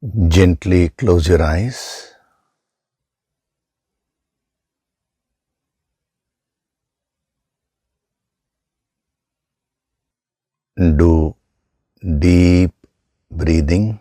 Gently close your eyes. Do deep breathing.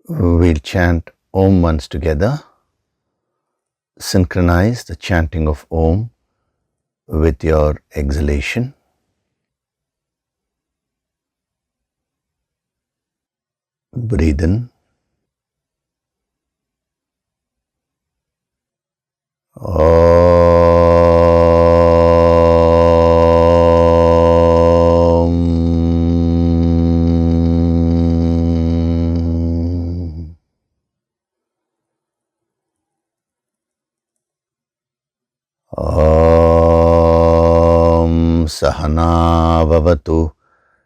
We'll chant Om once together. Synchronize the chanting of Om with your exhalation. Breathe in. Sahana vavatu,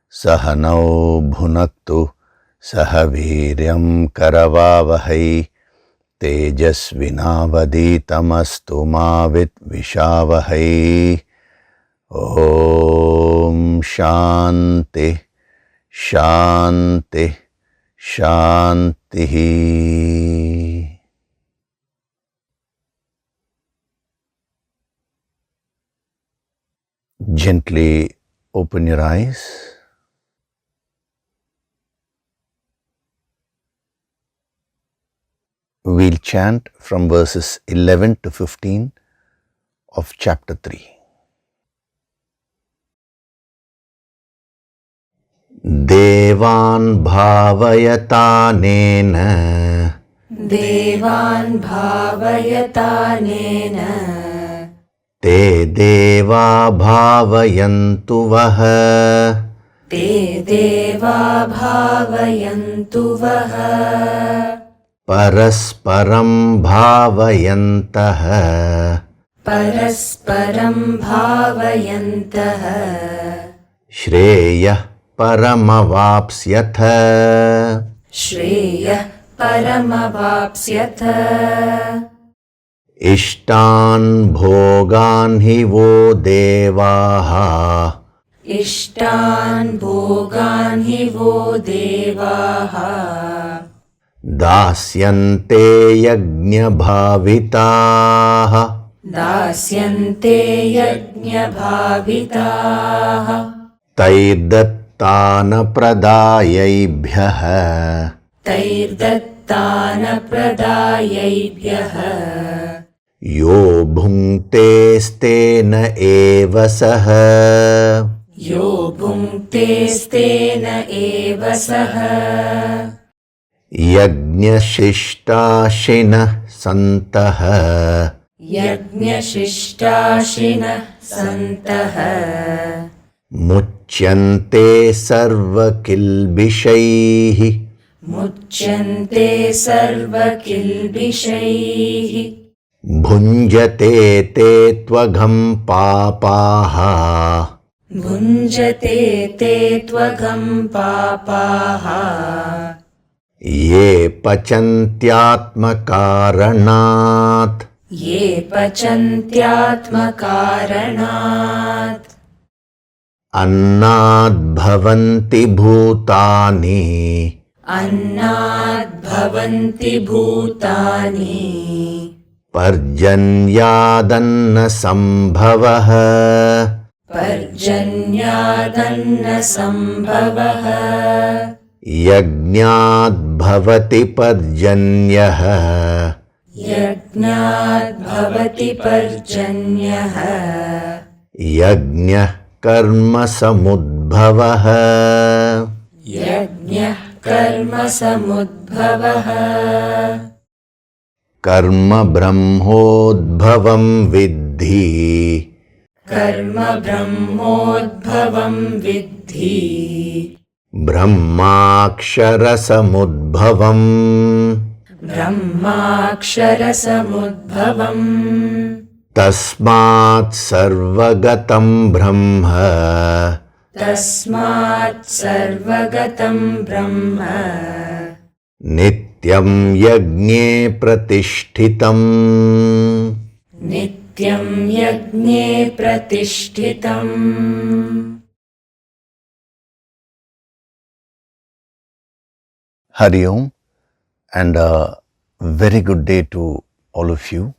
sahanau bhunaktu, sahaviryam karavavahai, tejasvinavaditamastu ma vitvishavahay. Om Shanti, Shanti, Shanti. Gently open your eyes. We'll chant from verses 11 to 15 of chapter 3. Devan bhavayatanena, Devan bhavayatanena, te deva bhavayantu vaha, te deva bhavayantu vaha, parasparam bhavayantaha, parasparam bhavayantaha, Shreyah paramavapsyatha, Shreyah paramavapsyatha, Ishtan bhogan hi vo devaha, Ishtan bhogan hi vo devaha, dasyante yajna bhavitaha, Dasyante yajna bhavitaha, Tairdattana pradayaibhyaha, Tairdattana pradayaibhyaha, Yo bhungte stena eva saha, Yo bhungte stena eva saha, Yajna shishtashinah santaha, Yajna shishtashinah santaha, Muchyante sarva kilbishaihi, Muchyante sarva kilbishaihi, Bhunjate te tvagam papaha, Bhunjate te tvagam papaha, Ye pachantyatmakaranat, Ye pachantyatmakaranat, Annad bhavanti bhutani, Annad bhavanti bhutani, Parjanyadanna sambhavaha, Parjanyadanna sambhavaha, Yajnat bhavati parjanyaha, Yajnat bhavati parjanyaha, Yajna karma samudbhava, Karmasamudbhavah. Yajñah karmasamudbhavah. Karma brahmodbhavam viddhi. Karma brahmodbhavam viddhi. Brahmaksharasamudbhavam. Brahmaksharasamudbhavam. Tasmat sarvagatam brahma. Tasmat sarvagatam brahma. Nityam yagne pratishtitam. Nityam yajñe pratishtitam. Hari Om, and a very good day to all of you.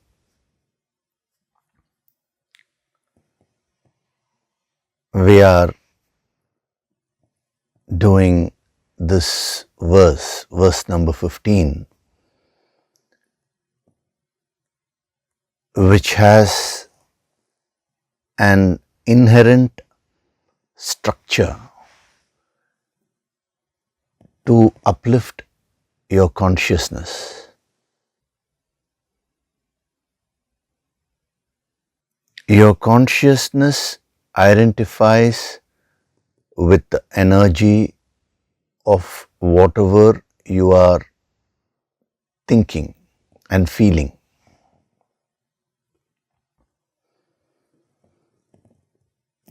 We are doing this verse number 15, which has an inherent structure to uplift your consciousness. Your consciousness identifies with the energy of whatever you are thinking and feeling.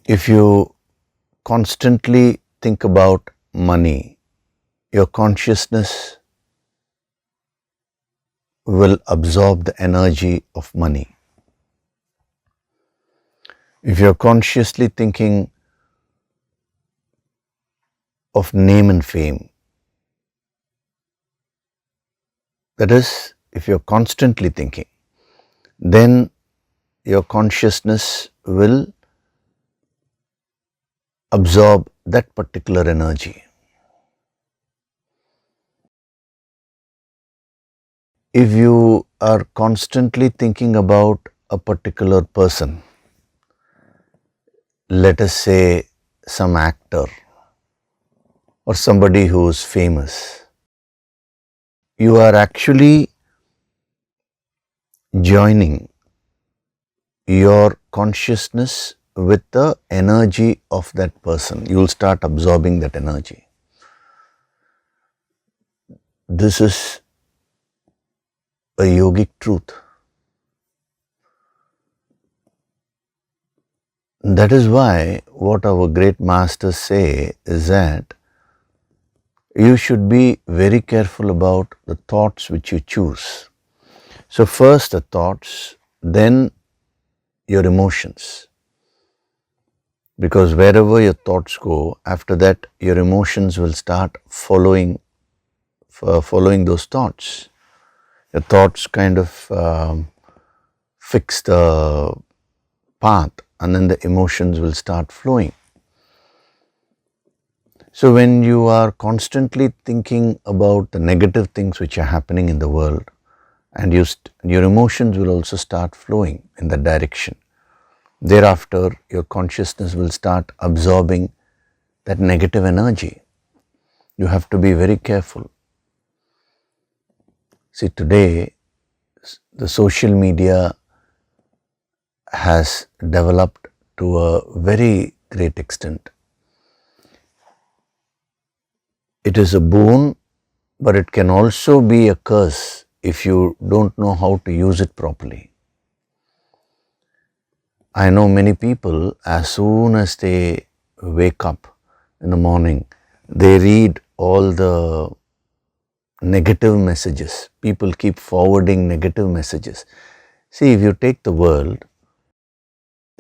If you constantly think about money, your consciousness will absorb the energy of money. If you're consciously thinking of name and fame, that is, if you're constantly thinking, then your consciousness will absorb that particular energy. If you are constantly thinking about a particular person, let us say some actor or somebody who is famous, you are actually joining your consciousness with the energy of that person. You will start absorbing that energy. This is a yogic truth. That is why what our great masters say is that you should be very careful about the thoughts which you choose. So first the thoughts, then your emotions. Because wherever your thoughts go, after that your emotions will start following those thoughts. Your thoughts kind of fix the path, and then the emotions will start flowing. So when you are constantly thinking about the negative things which are happening in the world, and your emotions will also start flowing in that direction. Thereafter, your consciousness will start absorbing that negative energy. You have to be very careful. See, today the social media has developed to a very great extent. It is a boon, but it can also be a curse if you don't know how to use it properly. I know many people, as soon as they wake up in the morning, they read all the negative messages. People keep forwarding negative messages. See, if you take the world,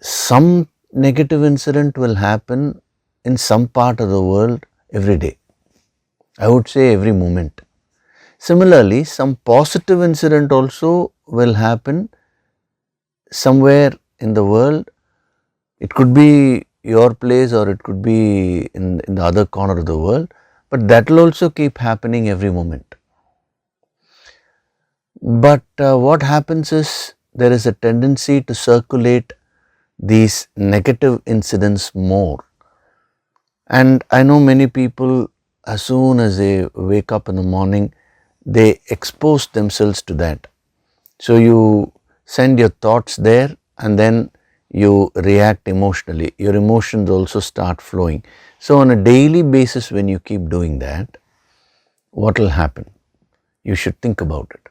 some negative incident will happen in some part of the world every day. I would say every moment. Similarly, some positive incident also will happen somewhere in the world. It could be your place or it could be in the other corner of the world, but that will also keep happening every moment. But what happens is there is a tendency to circulate these negative incidents more, And I know many people, as soon as they wake up in the morning, they expose themselves to that. So you send your thoughts there and then you react emotionally. Your emotions also start flowing. So on a daily basis, when you keep doing that, what will happen? You should think about it.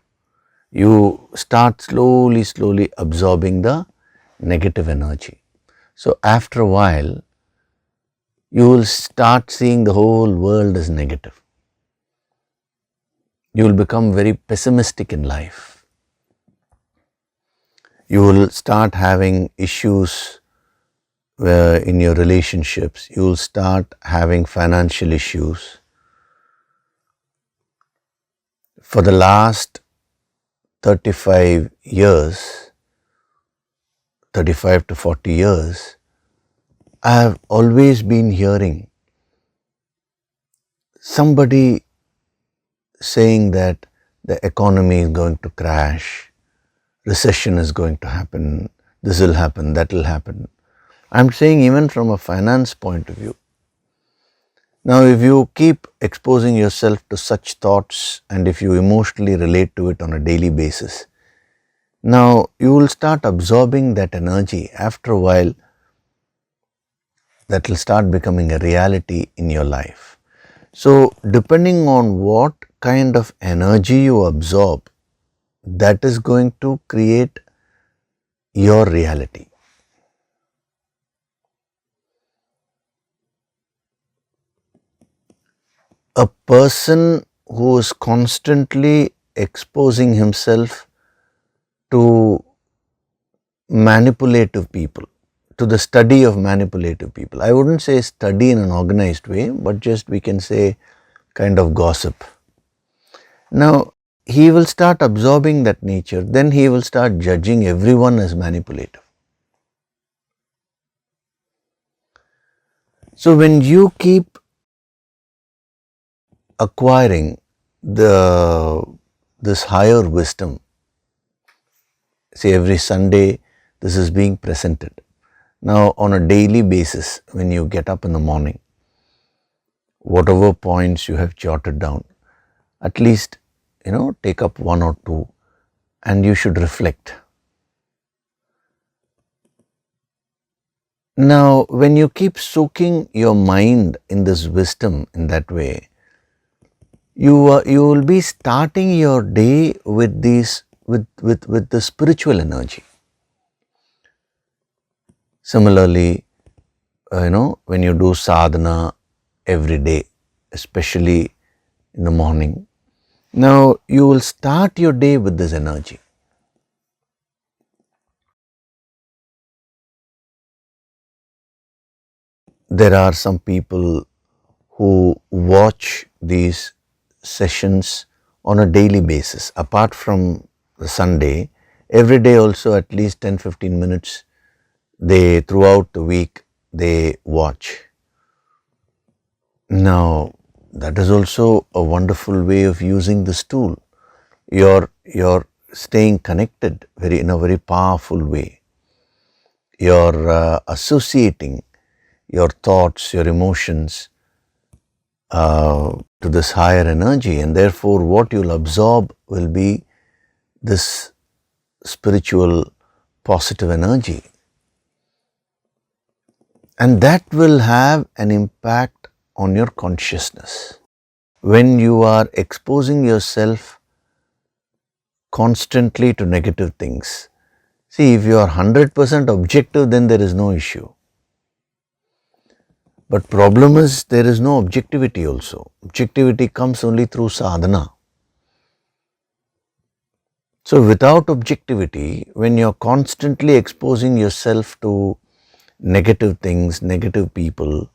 You start slowly absorbing the negative energy. So after a while, you will start seeing the whole world as negative. You will become very pessimistic in life. You will start having issues in your relationships. You will start having financial issues. For the last 35 years, 35 to 40 years, I have always been hearing somebody saying that the economy is going to crash, recession is going to happen, this will happen, that will happen. I'm saying even from a finance point of view. Now, if you keep exposing yourself to such thoughts and if you emotionally relate to it on a daily basis, now you will start absorbing that energy. After a while, that will start becoming a reality in your life. So, depending on what kind of energy you absorb, that is going to create your reality. A person who is constantly exposing himself to manipulative people, to the study of manipulative people. I wouldn't say study in an organized way, but just we can say kind of gossip. Now, he will start absorbing that nature, then he will start judging everyone as manipulative. So, when you keep acquiring this higher wisdom, say every Sunday this is being presented. Now, on a daily basis, when you get up in the morning, whatever points you have jotted down, at least take up one or two and you should reflect. Now, when you keep soaking your mind in this wisdom in that way, you will be starting your day with the spiritual energy. Similarly, when you do sadhana every day, especially in the morning, now you will start your day with this energy. There are some people who watch these sessions on a daily basis. Apart from the Sunday, every day also at least 10-15 minutes they throughout the week they watch. Now that is also a wonderful way of using this tool. You're staying connected in a very powerful way. You're associating your thoughts, your emotions to this higher energy, and therefore what you'll absorb will be this spiritual positive energy, and that will have an impact on your consciousness. When you are exposing yourself constantly to negative things, see, if you are 100% objective, then there is no issue. But problem is there is no objectivity also. Objectivity comes only through sadhana. So without objectivity, when you're constantly exposing yourself to negative things, negative people,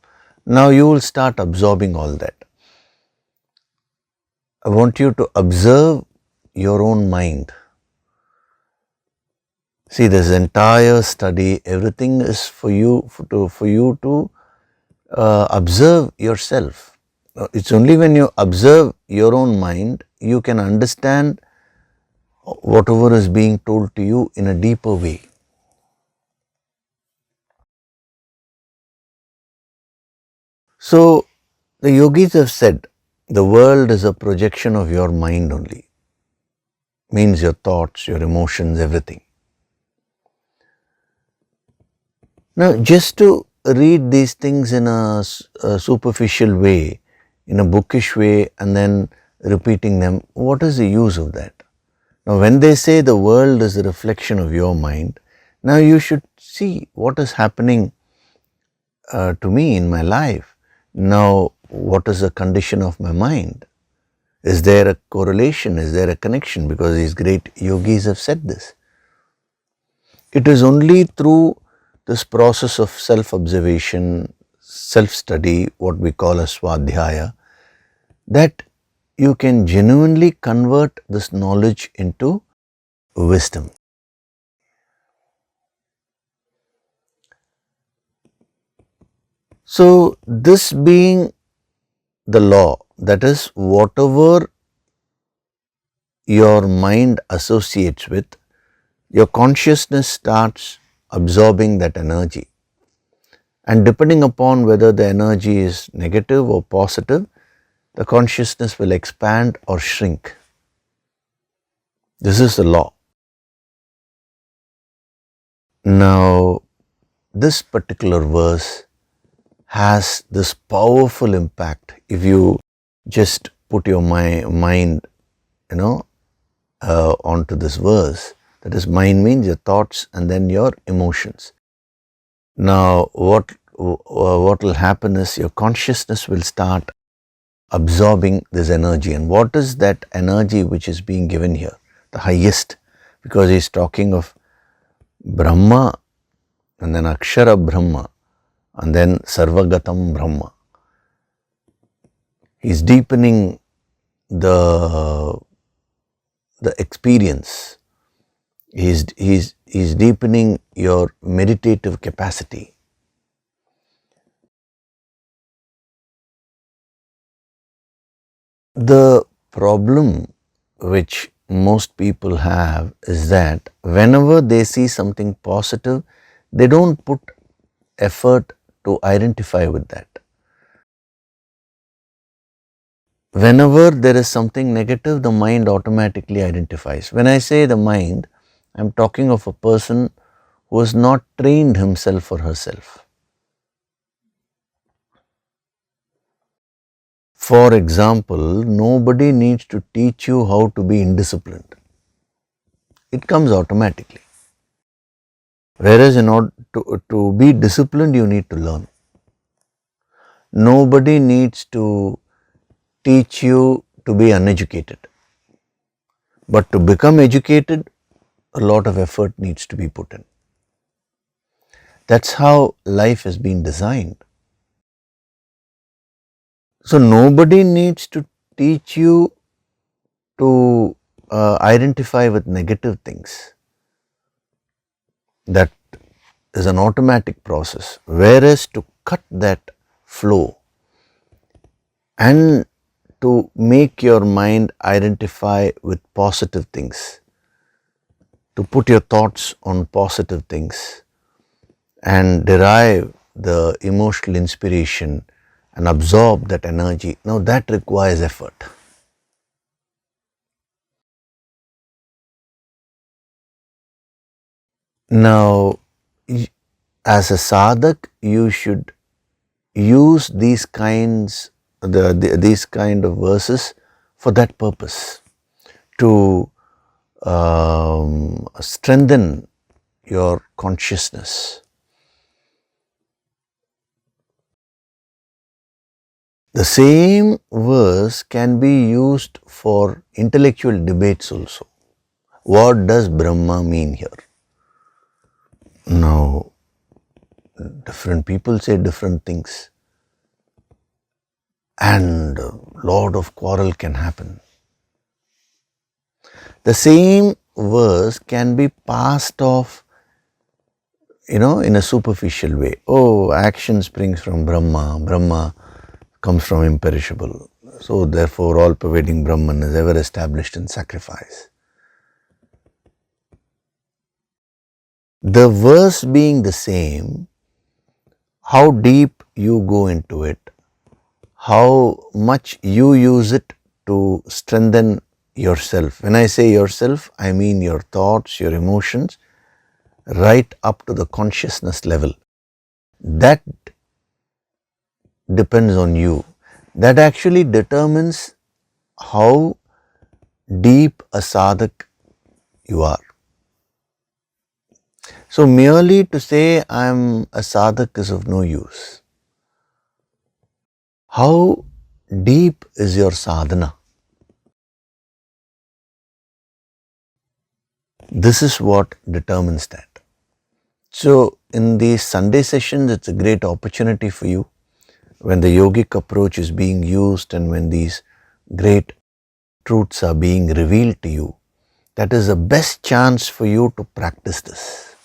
now you will start absorbing all that. I want you to observe your own mind. See, this entire study, everything is for you to observe yourself. It's only when you observe your own mind, you can understand whatever is being told to you in a deeper way. So the yogis have said the world is a projection of your mind only, means your thoughts, your emotions, everything. Now, just to read these things in a superficial way, in a bookish way, and then repeating them, what is the use of that? Now, when they say the world is a reflection of your mind, now you should see what is happening to me in my life. Now, what is the condition of my mind? Is there a correlation? Is there a connection? Because these great yogis have said this. It is only through this process of self-observation, self-study, what we call as swadhyaya, that you can genuinely convert this knowledge into wisdom. So, this being the law, that is, whatever your mind associates with, your consciousness starts absorbing that energy. And depending upon whether the energy is negative or positive, the consciousness will expand or shrink. This is the law. Now, this particular verse has this powerful impact if you just put your mind, onto this verse. That is, mind means your thoughts and then your emotions. Now, what will happen is your consciousness will start absorbing this energy. And what is that energy which is being given here? The highest, because he is talking of Brahma and then Akshara Brahma and then Sarvagatam Brahma. He is deepening the experience. He is deepening your meditative capacity. The problem which most people have is that whenever they see something positive, they don't put effort to identify with that. Whenever there is something negative, the mind automatically identifies. When I say the mind, I am talking of a person who has not trained himself or herself. For example, nobody needs to teach you how to be indisciplined. It comes automatically. Whereas in order to be disciplined, you need to learn. Nobody needs to teach you to be uneducated. But to become educated, a lot of effort needs to be put in. That's how life has been designed. So nobody needs to teach you to identify with negative things. That is an automatic process. Whereas to cut that flow and to make your mind identify with positive things, to put your thoughts on positive things and derive the emotional inspiration and absorb that energy. Now that requires effort. Now, as a sadhak, you should use these kinds of verses for that purpose, to strengthen your consciousness. The same verse can be used for intellectual debates also. What does Brahma mean here? Now, different people say different things, and a lot of quarrel can happen. The same verse can be passed off, in a superficial way. Oh, action springs from Brahma, Brahma comes from imperishable. So therefore all pervading Brahman is ever established in sacrifice. The verse being the same, how deep you go into it how much you use it to strengthen yourself. When I say yourself, I mean your thoughts, your emotions, right up to the consciousness level. That depends on you. That actually determines how deep a sadhak you are. So merely to say I am a sadhak is of no use. How deep is your sadhana? This is what determines that. So in these Sunday sessions, it's a great opportunity for you when the yogic approach is being used and when these great truths are being revealed to you. That is the best chance for you to practice this.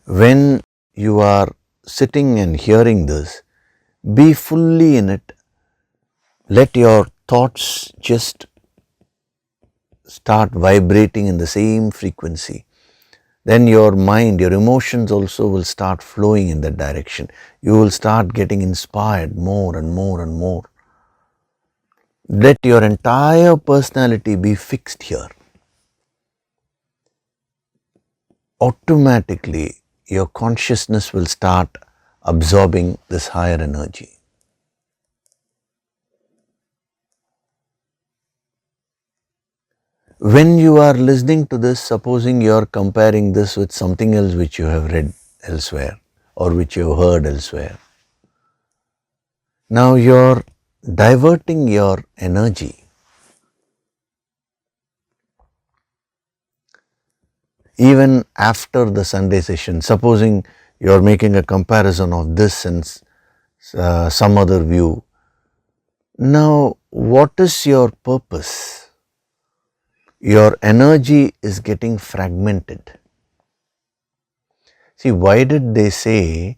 When you are sitting and hearing this, be fully in it. Let your thoughts just start vibrating in the same frequency. Then your mind, your emotions also will start flowing in that direction. You will start getting inspired more and more and more. Let your entire personality be fixed here. Automatically, your consciousness will start absorbing this higher energy. When you are listening to this, supposing you are comparing this with something else which you have read elsewhere or which you have heard elsewhere, now you are diverting your energy. Even after the Sunday session, supposing you are making a comparison of this and some other view, now what is your purpose? Your energy is getting fragmented. See, why did they say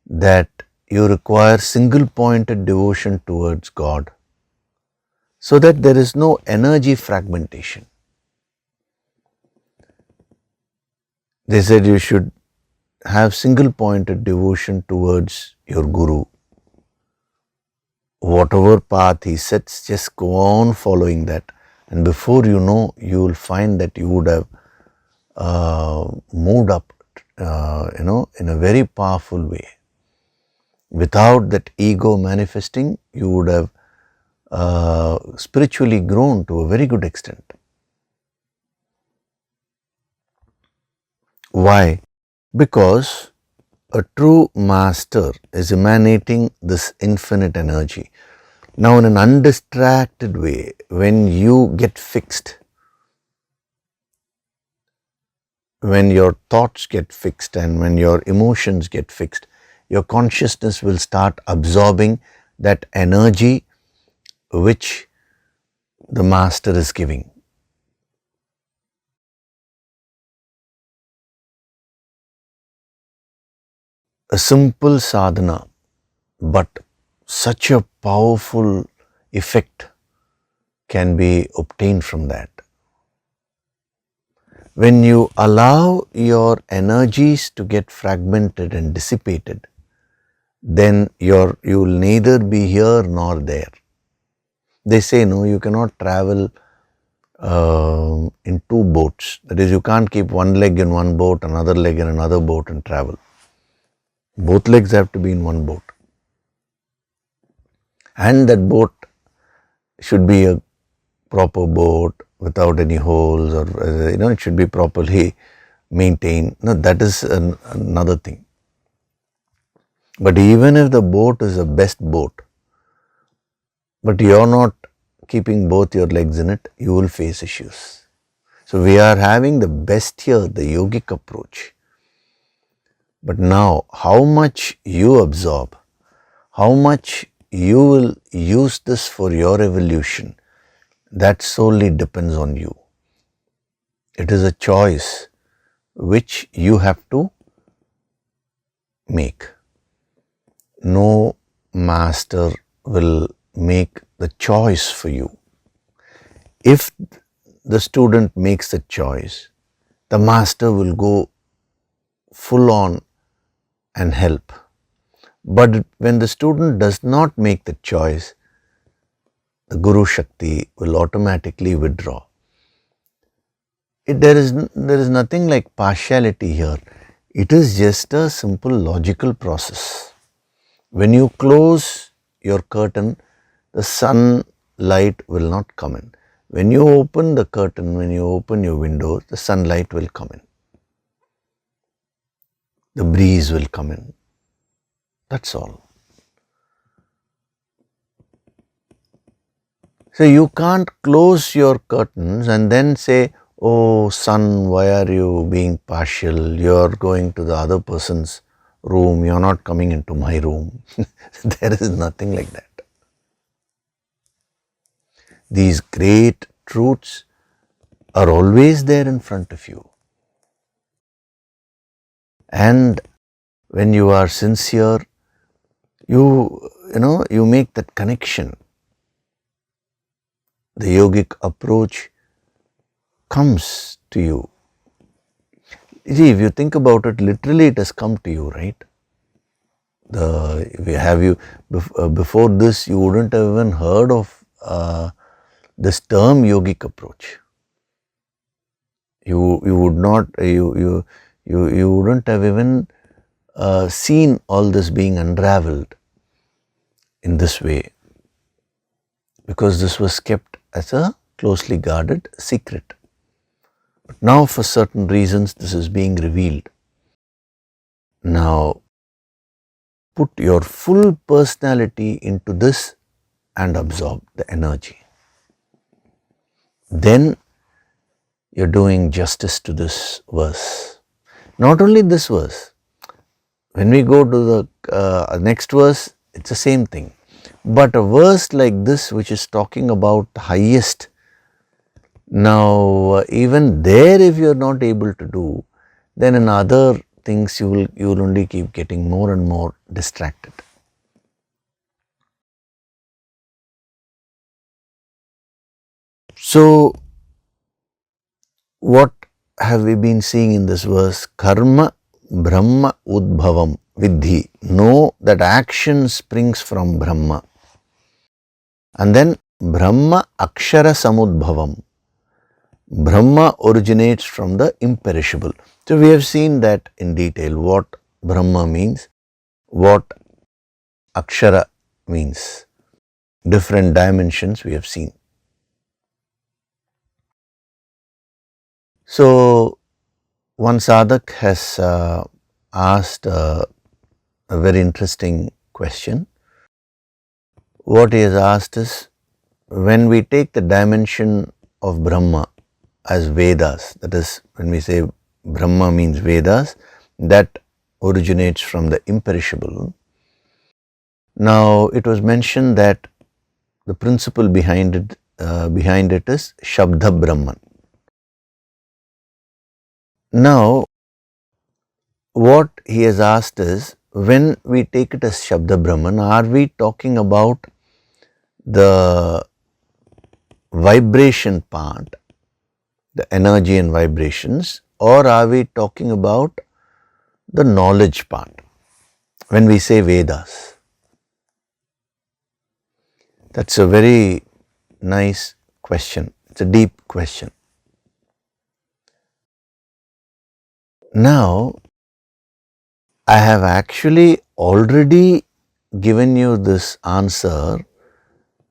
that you require single pointed devotion towards God? So that there is no energy fragmentation. They said you should have single pointed devotion towards your Guru. Whatever path he sets, just go on following that. And before you know, you will find that you would have moved up, in a very powerful way. Without that ego manifesting, you would have spiritually grown to a very good extent. Why? Because a true master is emanating this infinite energy. Now, in an undistracted way, when you get fixed, when your thoughts get fixed and when your emotions get fixed, your consciousness will start absorbing that energy which the master is giving. A simple sadhana, but such a powerful effect can be obtained from that. When you allow your energies to get fragmented and dissipated, then you will neither be here nor there. They say, no, you cannot travel in two boats. That is, you can't keep one leg in one boat, another leg in another boat and travel. Both legs have to be in one boat. And that boat should be a proper boat without any holes, or it should be properly maintained. No, that is another thing. But even if the boat is the best boat, but you are not keeping both your legs in it, you will face issues. So we are having the best here, the yogic approach. But now, how much you absorb, how much you will use this for your evolution, that solely depends on you. It is a choice which you have to make. No master will make the choice for you. If the student makes the choice, the master will go full on and help. But when the student does not make the choice, the Guru Shakti will automatically withdraw. There is nothing like partiality here. It is just a simple logical process. When you close your curtain, the sunlight will not come in. When you open the curtain, when you open your windows, the sunlight will come in. The breeze will come in. That's all. So you can't close your curtains and then say, oh sun, why are you being partial? You're going to the other person's room, you're not coming into my room. There is nothing like that. These great truths are always there in front of you. And when you are sincere, you make that connection. The yogic approach comes to you. See, if you think about it, literally it has come to you, right? Before this, you wouldn't have even heard of this term yogic approach. You wouldn't have even seen all this being unraveled in this way, because this was kept as a closely guarded secret. But now for certain reasons this is being revealed. Now put your full personality into this and absorb the energy. Then you're doing justice to this verse. Not only this verse, when we go to the next verse, it's the same thing. But a verse like this, which is talking about the highest, now even there if you are not able to do, then in other things you will only keep getting more and more distracted. So what have we been seeing in this verse? Karma Brahma Udbhavam Vidhi. Know that action springs from Brahma. And then Brahma Akshara Samudbhavam. Brahma originates from the imperishable. So we have seen that in detail, what Brahma means, what Akshara means. Different dimensions we have seen. So one sadhak has asked a very interesting question. What he has asked is, when we take the dimension of Brahma as Vedas, that is, when we say Brahma means Vedas, that originates from the imperishable. Now it was mentioned that the principle behind it is Shabda Brahman. Now what he has asked is, when we take it as Shabda Brahman, are we talking about the vibration part, the energy and vibrations, or are we talking about the knowledge part when we say Vedas? That's a very nice question. It's a deep question. Now, I have actually already given you this answer.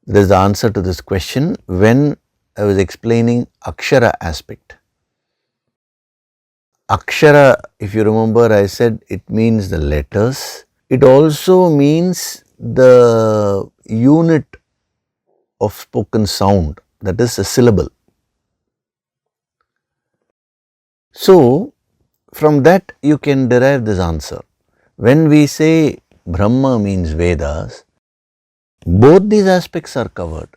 There is the answer to this question when I was explaining Akshara aspect. Akshara, if you remember, I said it means the letters. It also means the unit of spoken sound, that is a syllable. So, from that you can derive this answer. When we say Brahma means Vedas, both these aspects are covered.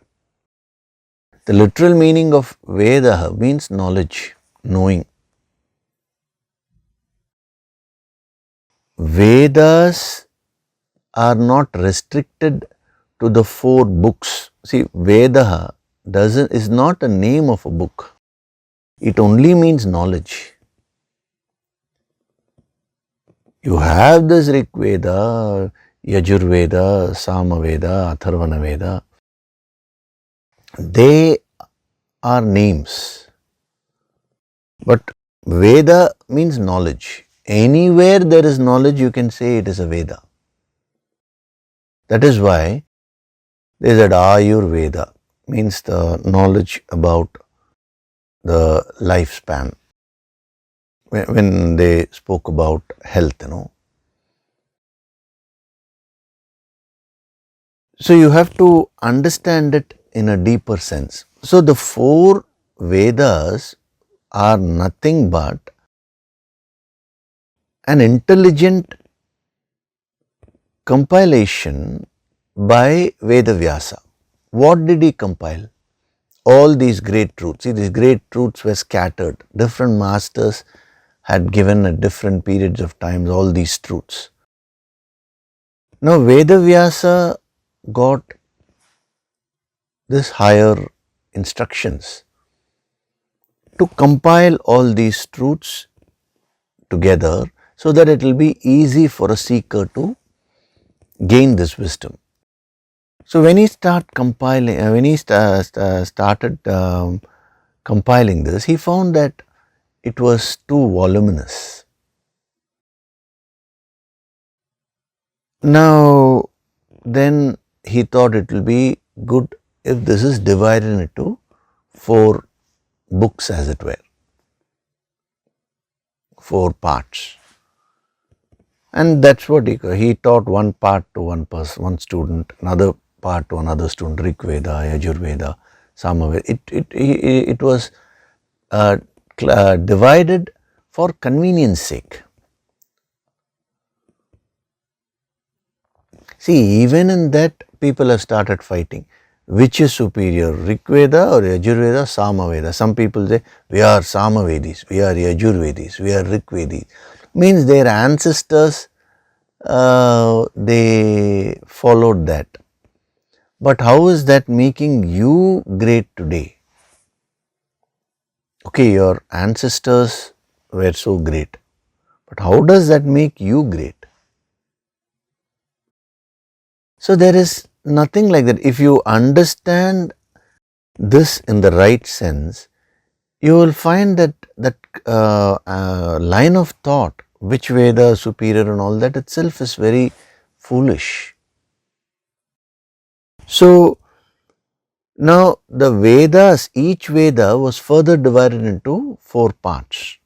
The literal meaning of Veda means knowledge, knowing. Vedas are not restricted to the 4 books. See, Veda is not a name of a book. It only means knowledge. You have this Rig Veda, Yajurveda, Samaveda, Atharvana Veda, they are names. But Veda means knowledge. Anywhere there is knowledge, you can say it is a Veda. That is why they said Ayurveda means the knowledge about the lifespan. When they spoke about health. So you have to understand it in a deeper sense. So the four Vedas are nothing but an intelligent compilation by Vedavyasa. What did he compile? All these great truths. See, these great truths were scattered. Different masters had given at different periods of times all these truths. Now Vedavyasa got this higher instructions to compile all these truths together so that it will be easy for a seeker to gain this wisdom. So when he started compiling this, he found that it was too voluminous. Now then he thought it will be good if this is divided into 4 books, as it were, 4 parts. And that's what he taught one part to one person, one student, another part to another student, Rig Veda, Yajurveda, Samaveda. It was divided for convenience sake. See, even in that people have started fighting. Which is superior, Rig Veda or Yajurveda, Samaveda? Some people say, we are Samavedis, we are Yajurvedis, we are Rig Vedis. Means their ancestors, they followed that. But how is that making you great today? Okay, your ancestors were so great, but how does that make you great? So there is nothing like that. If you understand this in the right sense, you will find that line of thought, which Veda is superior and all that itself is very foolish. So now the Vedas, each Veda was further divided into 4 parts.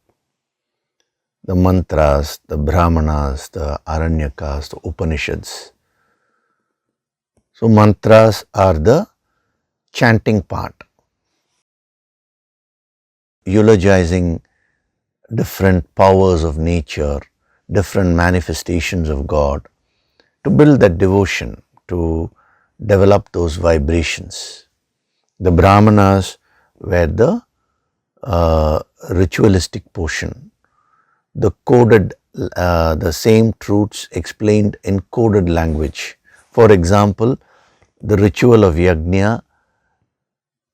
The mantras, the brahmanas, the aranyakas, the Upanishads. So mantras are the chanting part, eulogizing different powers of nature, different manifestations of God, to build that devotion, to develop those vibrations. The brahmanas were the ritualistic portion, the coded, the same truths explained in coded language. For example, the ritual of yajna,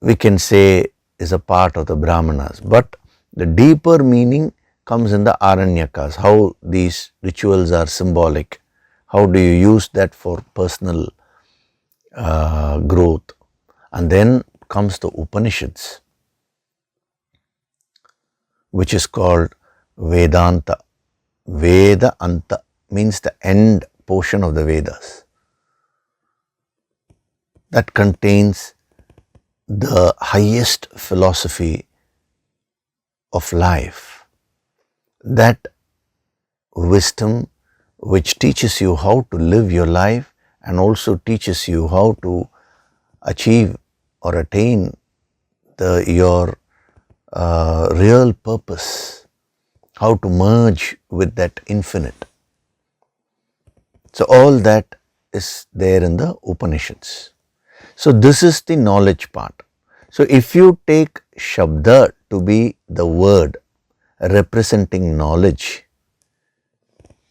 we can say, is a part of the brahmanas, but the deeper meaning comes in the aranyakas, how these rituals are symbolic, how do you use that for personal growth. And then comes the Upanishads, which is called Vedanta. Veda Anta means the end portion of the Vedas. That contains the highest philosophy of life, that wisdom which teaches you how to live your life and also teaches you how to achieve or attain your real purpose, how to merge with that infinite. So all that is there in the Upanishads. So this is the knowledge part. So if you take Shabda to be the word representing knowledge,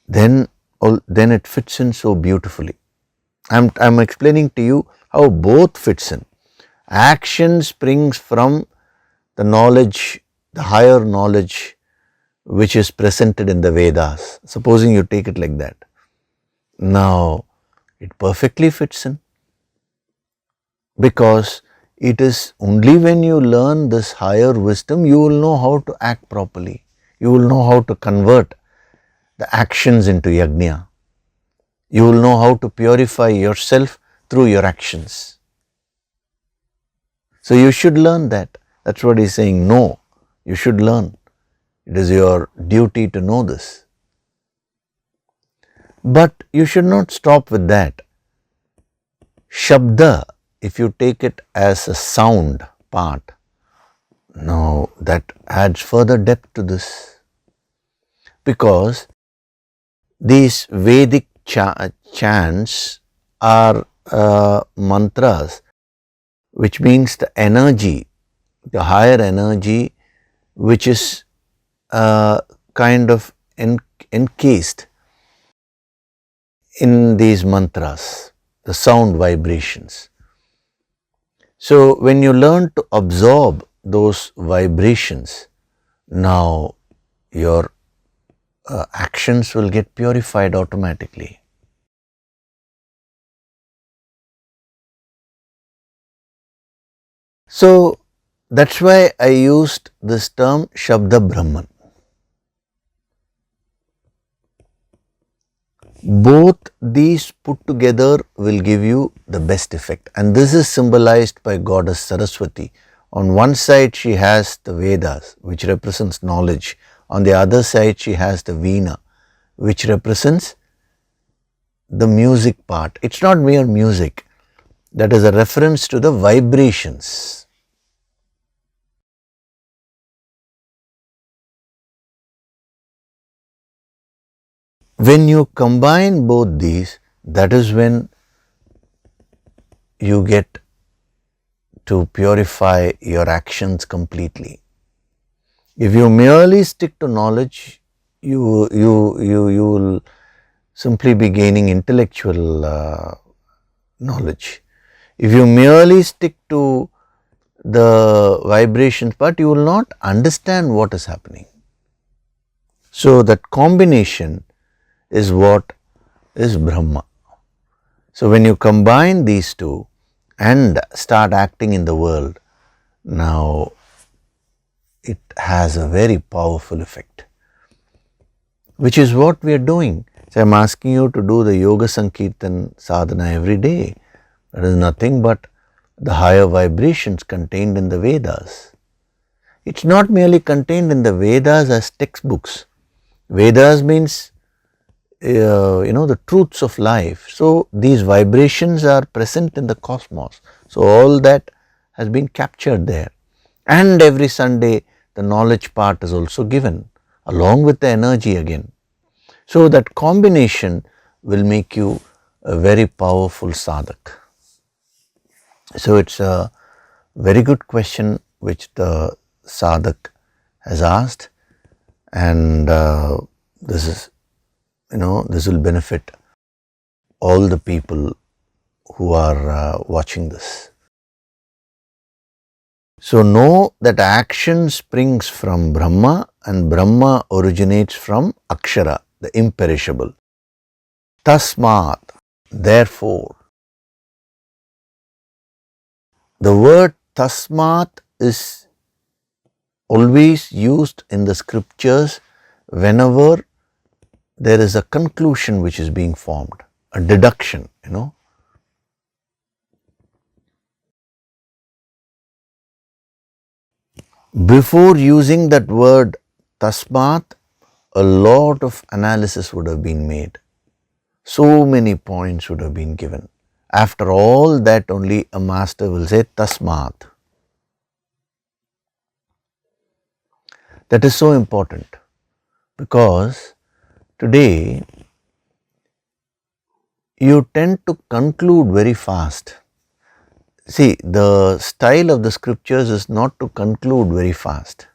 then it fits in so beautifully. I'm explaining to you how both fits in. Action springs from the knowledge, the higher knowledge which is presented in the Vedas. Supposing you take it like that. Now, It perfectly fits in, because it is only when you learn this higher wisdom you will know how to act properly. You will know how to convert the actions into yajna. You will know how to purify yourself through your actions. So you should learn that. That's what he's saying. No, you should learn. It is your duty to know this. But you should not stop with that. Shabda, if you take it as a sound part, now that adds further depth to this. Because these Vedic chants are mantras, which means the energy, the higher energy, which is kind of encased in these mantras, the sound vibrations. So when you learn to absorb those vibrations, now your actions will get purified automatically. So that's why I used this term Shabda Brahman. Both these put together will give you the best effect, and this is symbolized by Goddess Saraswati. On one side she has the Vedas, which represents knowledge. On the other side she has the Veena, which represents the music part. It's not mere music. That is a reference to the vibrations. When you combine both these, that is when you get to purify your actions completely. If you merely stick to knowledge, you will simply be gaining intellectual knowledge. If you merely stick to the vibrations part, you will not understand what is happening. So that combination is what is Brahma. So when you combine these two and start acting in the world, now it has a very powerful effect, which is what we are doing. So I am asking you to do the Yoga Sankirtan sadhana every day. That is nothing but the higher vibrations contained in the Vedas. It's not merely contained in the Vedas as textbooks. Vedas means the truths of life. So these vibrations are present in the cosmos. So all that has been captured there. And every Sunday the knowledge part is also given along with the energy again. So that combination will make you a very powerful sadhak. So it's a very good question which the sadhak has asked, and this is, this will benefit all the people who are watching this. So know that action springs from Brahma and Brahma originates from Akshara, the imperishable. Tasmat, therefore. The word Tasmat is always used in the scriptures whenever there is a conclusion which is being formed, a deduction, Before using that word Tasmat, a lot of analysis would have been made. So many points would have been given. After all that, only a master will say Tasmat. That is so important, because today you tend to conclude very fast. See, the style of the scriptures is not to conclude very fast.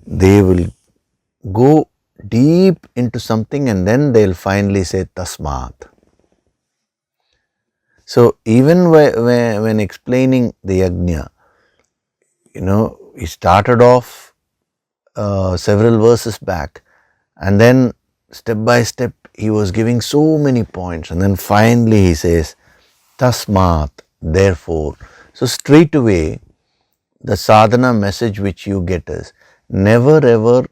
They will go deep into something and then they will finally say Tasmat. So even when explaining the yajna, he started off several verses back, and then step by step he was giving so many points, and then finally he says, Tasmat, therefore. So straight away, the sadhana message which you get is, never ever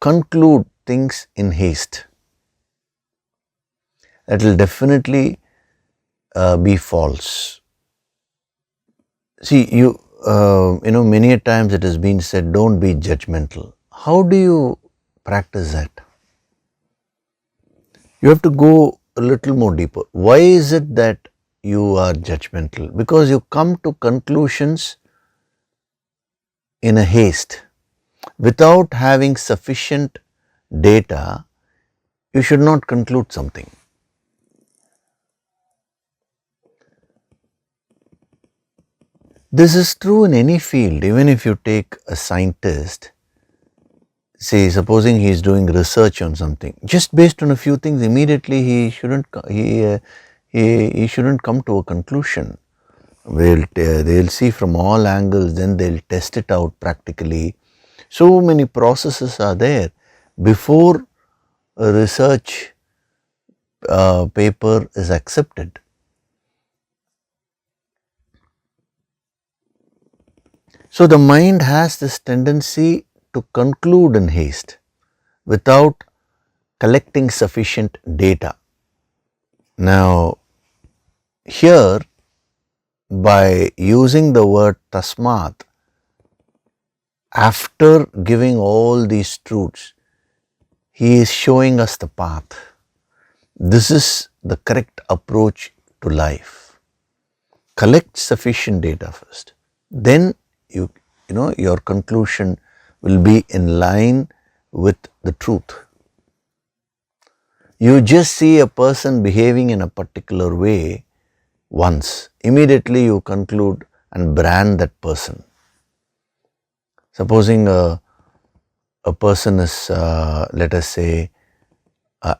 conclude things in haste. That will definitely be false. See, many a times it has been said, don't be judgmental. How do you practice that? You have to go a little more deeper. Why is it that you are judgmental? Because you come to conclusions in a haste. Without having sufficient data, you should not conclude something. This is true in any field. Even if you take a scientist, say supposing he is doing research on something, just based on a few things, immediately he shouldn't come to a conclusion. They'll see from all angles, then they'll test it out practically. So many processes are there before a research paper is accepted. So the mind has this tendency to conclude in haste without collecting sufficient data. Now, here, by using the word tasmat, after giving all these truths, he is showing us the path. This is the correct approach to life. Collect sufficient data first. Then your conclusion will be in line with the truth. You just see a person behaving in a particular way once, immediately you conclude and brand that person. Supposing a person is, let us say,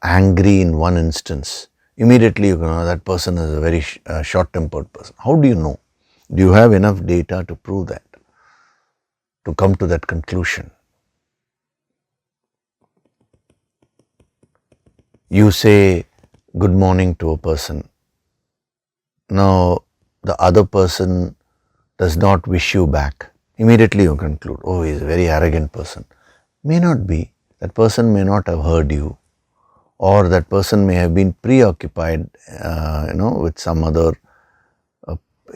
angry in one instance, immediately you know that person is a very short-tempered person. How do you know? Do you have enough data to prove that, to come to that conclusion? You say good morning to a person. Now, the other person does not wish you back. Immediately you conclude, oh, he is a very arrogant person. May not be. That person may not have heard you, or that person may have been preoccupied, with some other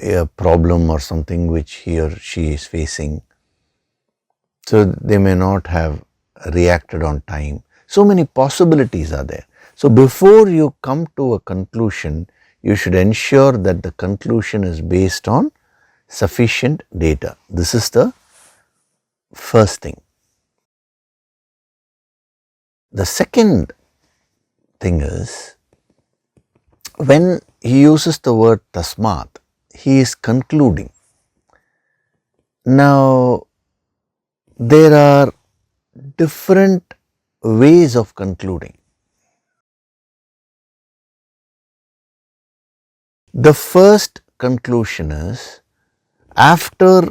a problem or something which he or she is facing. So they may not have reacted on time. So many possibilities are there. So before you come to a conclusion, you should ensure that the conclusion is based on sufficient data. This is the first thing. The second thing is, when he uses the word tasmat, he is concluding. Now, there are different ways of concluding. The first conclusion is, after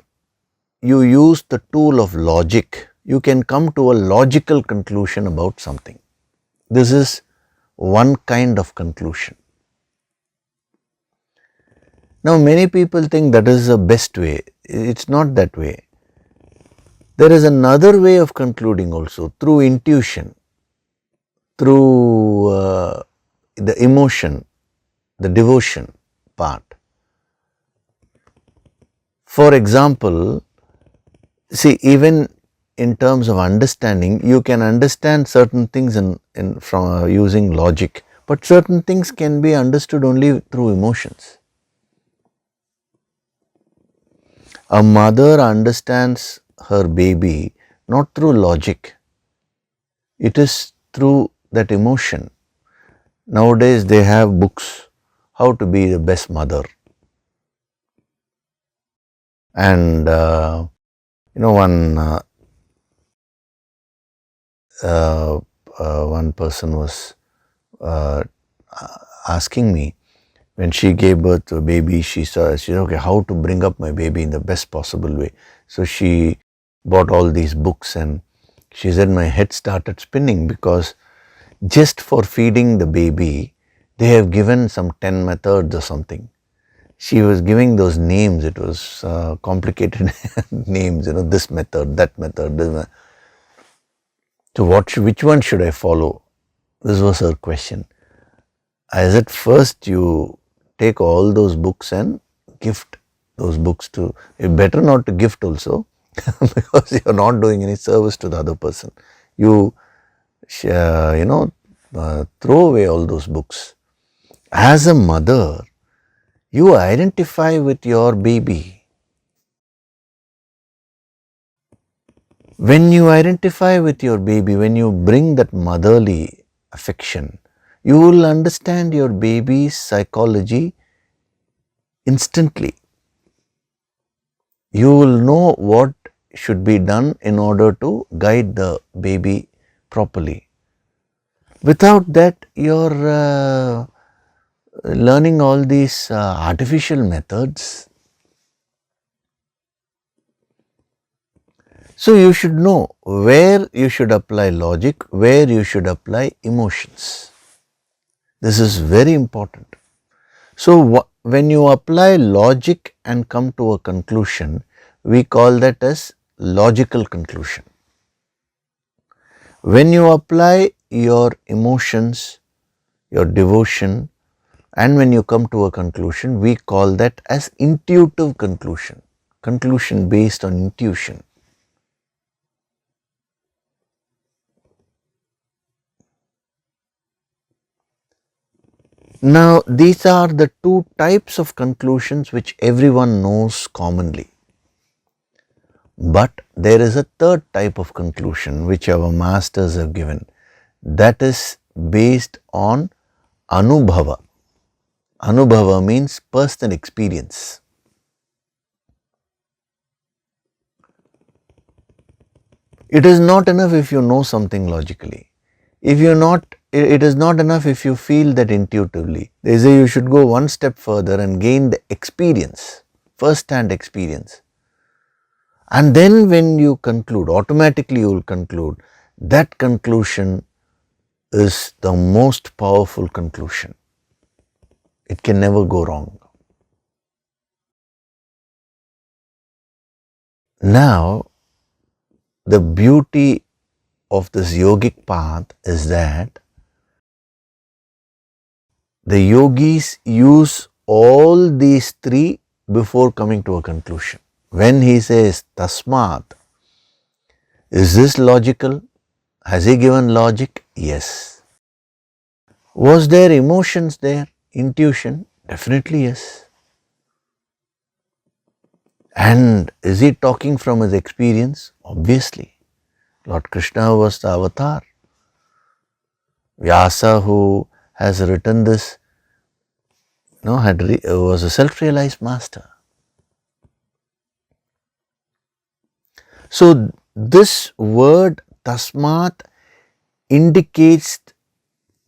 you use the tool of logic, you can come to a logical conclusion about something. This is one kind of conclusion. Now, many people think that is the best way. It's not that way. There is another way of concluding also, through intuition, through the emotion, the devotion part. For example, see, even in terms of understanding, you can understand certain things from using logic, but certain things can be understood only through emotions. A mother understands her baby not through logic, it is through that emotion. Nowadays they have books, how to be the best mother. And one person was asking me, when she gave birth to a baby, she said, okay, how to bring up my baby in the best possible way. So she bought all these books, and she said my head started spinning, because Just for feeding the baby, they have given some 10 methods or something. She was giving those names, it was complicated names, this method, that method, this method. So which one should I follow? This was her question. As at first you take all those books and gift those books to, better not to gift also because you are not doing any service to the other person. You throw away all those books. As a mother, you identify with your baby. When you identify with your baby, when you bring that motherly affection, you will understand your baby's psychology instantly. You will know what should be done in order to guide the baby properly. Without that, you're learning all these artificial methods. So you should know where you should apply logic, where you should apply emotions. This is very important. So when you apply logic and come to a conclusion, we call that as logical conclusion. When you apply your emotions, your devotion, and when you come to a conclusion, we call that as intuitive conclusion, conclusion based on intuition. Now, these are the two types of conclusions which everyone knows commonly. But there is a third type of conclusion which our masters have given, that is based on anubhava. Anubhava means personal experience. It is not enough if you know something logically. It is not enough if you feel that intuitively. They say you should go one step further and gain the experience, first-hand experience. And then when you conclude, automatically you will conclude, that conclusion is the most powerful conclusion. It can never go wrong. Now, the beauty of this yogic path is that the yogis use all these three before coming to a conclusion. When he says tasmat, is this logical? Has he given logic? Yes. Was there emotions there? Intuition? Definitely yes. And is he talking from his experience? Obviously. Lord Krishna was the avatar. Vyasa, who has written this, was a self-realized master. So this word tasmat indicates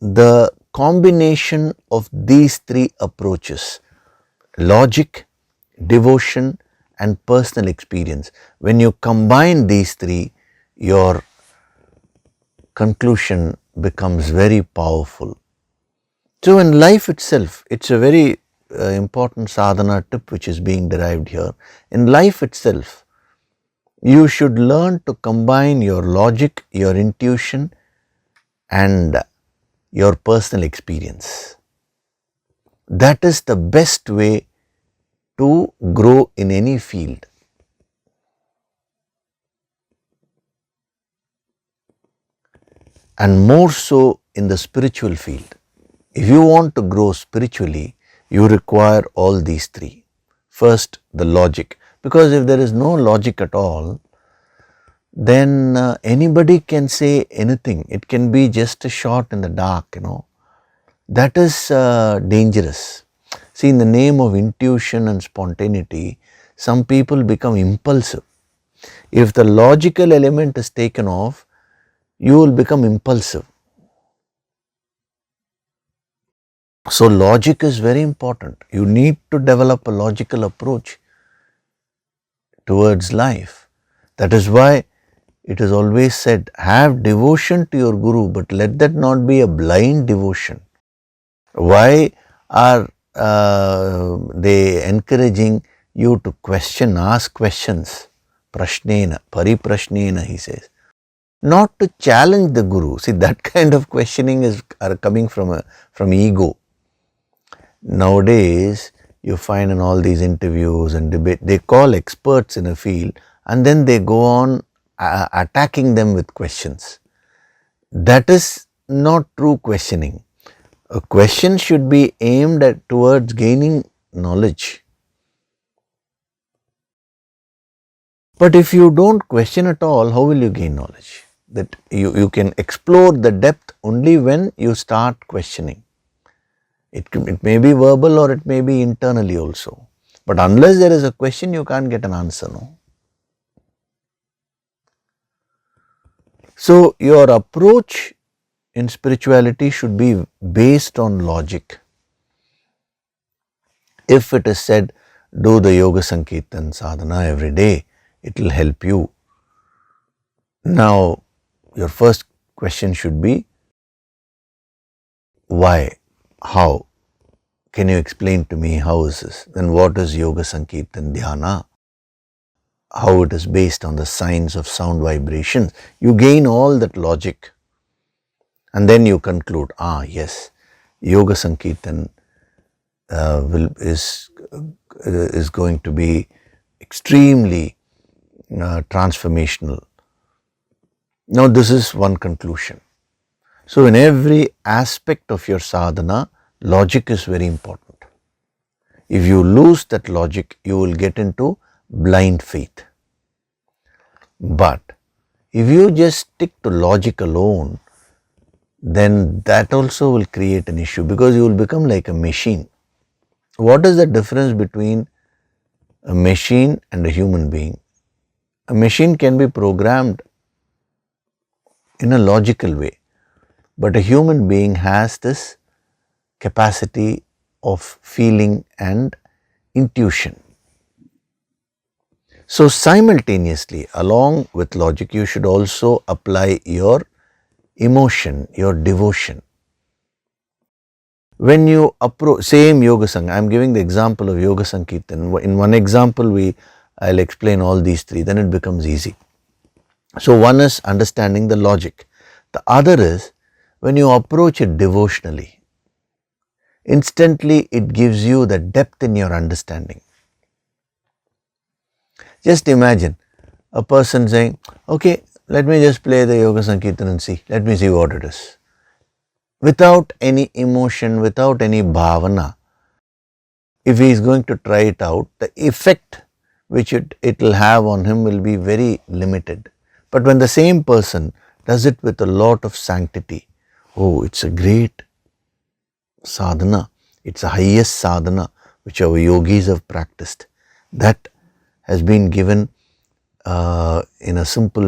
the combination of these three approaches: logic, devotion, and personal experience. When you combine these three, your conclusion becomes very powerful. So in life itself, it's a very important sadhana tip which is being derived here. In life itself, you should learn to combine your logic, your intuition, and your personal experience. That is the best way to grow in any field. And more so in the spiritual field. If you want to grow spiritually, you require all these three. First, the logic. Because if there is no logic at all, then anybody can say anything. It can be just a shot in the dark, That is dangerous. See, in the name of intuition and spontaneity, some people become impulsive. If the logical element is taken off, you will become impulsive. So logic is very important. You need to develop a logical approach towards life. That is why it is always said, have devotion to your Guru, but let that not be a blind devotion. Why are they encouraging you to question, ask questions? Prashnena, pariprashnena, he says. Not to challenge the Guru. See, that kind of questioning are coming from ego. Nowadays, you find in all these interviews and debate, they call experts in a field and then they go on attacking them with questions. That is not true questioning. A question should be aimed at towards gaining knowledge. But if you don't question at all, how will you gain knowledge? That you can explore the depth only when you start questioning. It may be verbal or it may be internally also. But unless there is a question, you can't get an answer, no? So your approach in spirituality should be based on logic. If it is said, do the Yoga Sankirtan sadhana every day, it will help you. Now, your first question should be, why? How? Can you explain to me how is this? Then what is Yoga Sankirtan Dhyana? How it is based on the science of sound vibrations. You gain all that logic and then you conclude, yes, Yoga Sankirtan is going to be extremely transformational. Now this is one conclusion. So in every aspect of your sadhana, logic is very important. If you lose that logic, you will get into blind faith. But if you just stick to logic alone, then that also will create an issue because you will become like a machine. What is the difference between a machine and a human being? A machine can be programmed in a logical way, but a human being has this capacity of feeling and intuition. So simultaneously, along with logic, you should also apply your emotion, your devotion. When you approach, same Yoga Sang, I am giving the example of Yoga Sankirtan. In one example, I'll explain all these three, then it becomes easy. So one is understanding the logic. The other is when you approach it devotionally, instantly it gives you the depth in your understanding. Just imagine a person saying, okay, let me just play the Yoga Sankirtan and see, let me see what it is. Without any emotion, without any bhavana, if he is going to try it out, the effect which it will have on him will be very limited. But when the same person does it with a lot of sanctity, it's a great sadhana, it's the highest sadhana which our yogis have practiced. That has been given in a simple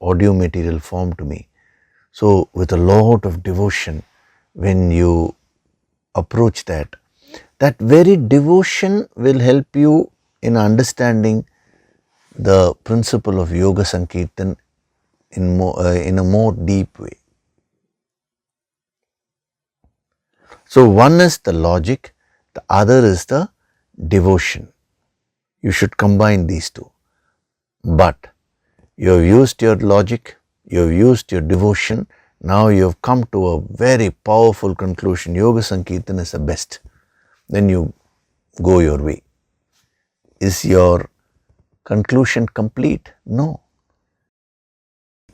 audio material form to me. So with a lot of devotion, when you approach that very devotion will help you in understanding the principle of Yoga Sankirtan in a more deep way. So one is the logic, the other is the devotion. You should combine these two. But you have used your logic, you have used your devotion, now you have come to a very powerful conclusion, Yoga Sankirtan is the best. Then you go your way. Is your conclusion complete? No.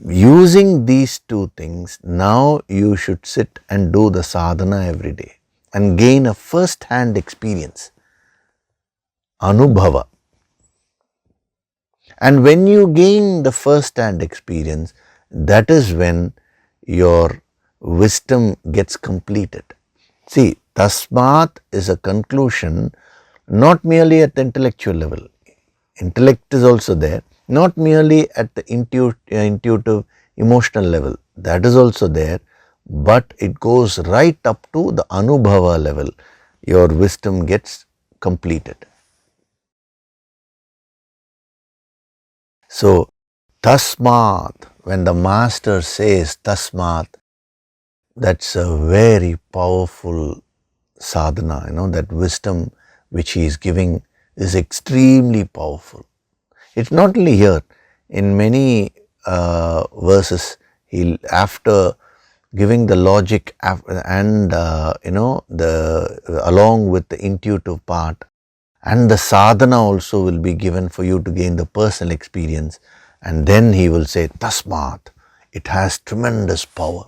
Using these two things, now you should sit and do the sadhana every day and gain a first-hand experience, anubhava. And when you gain the first-hand experience, that is when your wisdom gets completed. See, tasmat is a conclusion not merely at the intellectual level. Intellect is also there, not merely at the intuitive, emotional level. That is also there, but it goes right up to the anubhava level. Your wisdom gets completed. So, Tasmat, when the master says Tasmat, that's a very powerful sadhana, that wisdom which he is giving is extremely powerful. It's not only here, in many verses, after giving the logic and along with the intuitive part, and the sadhana also will be given for you to gain the personal experience, and then he will say Tasmat. It has tremendous power.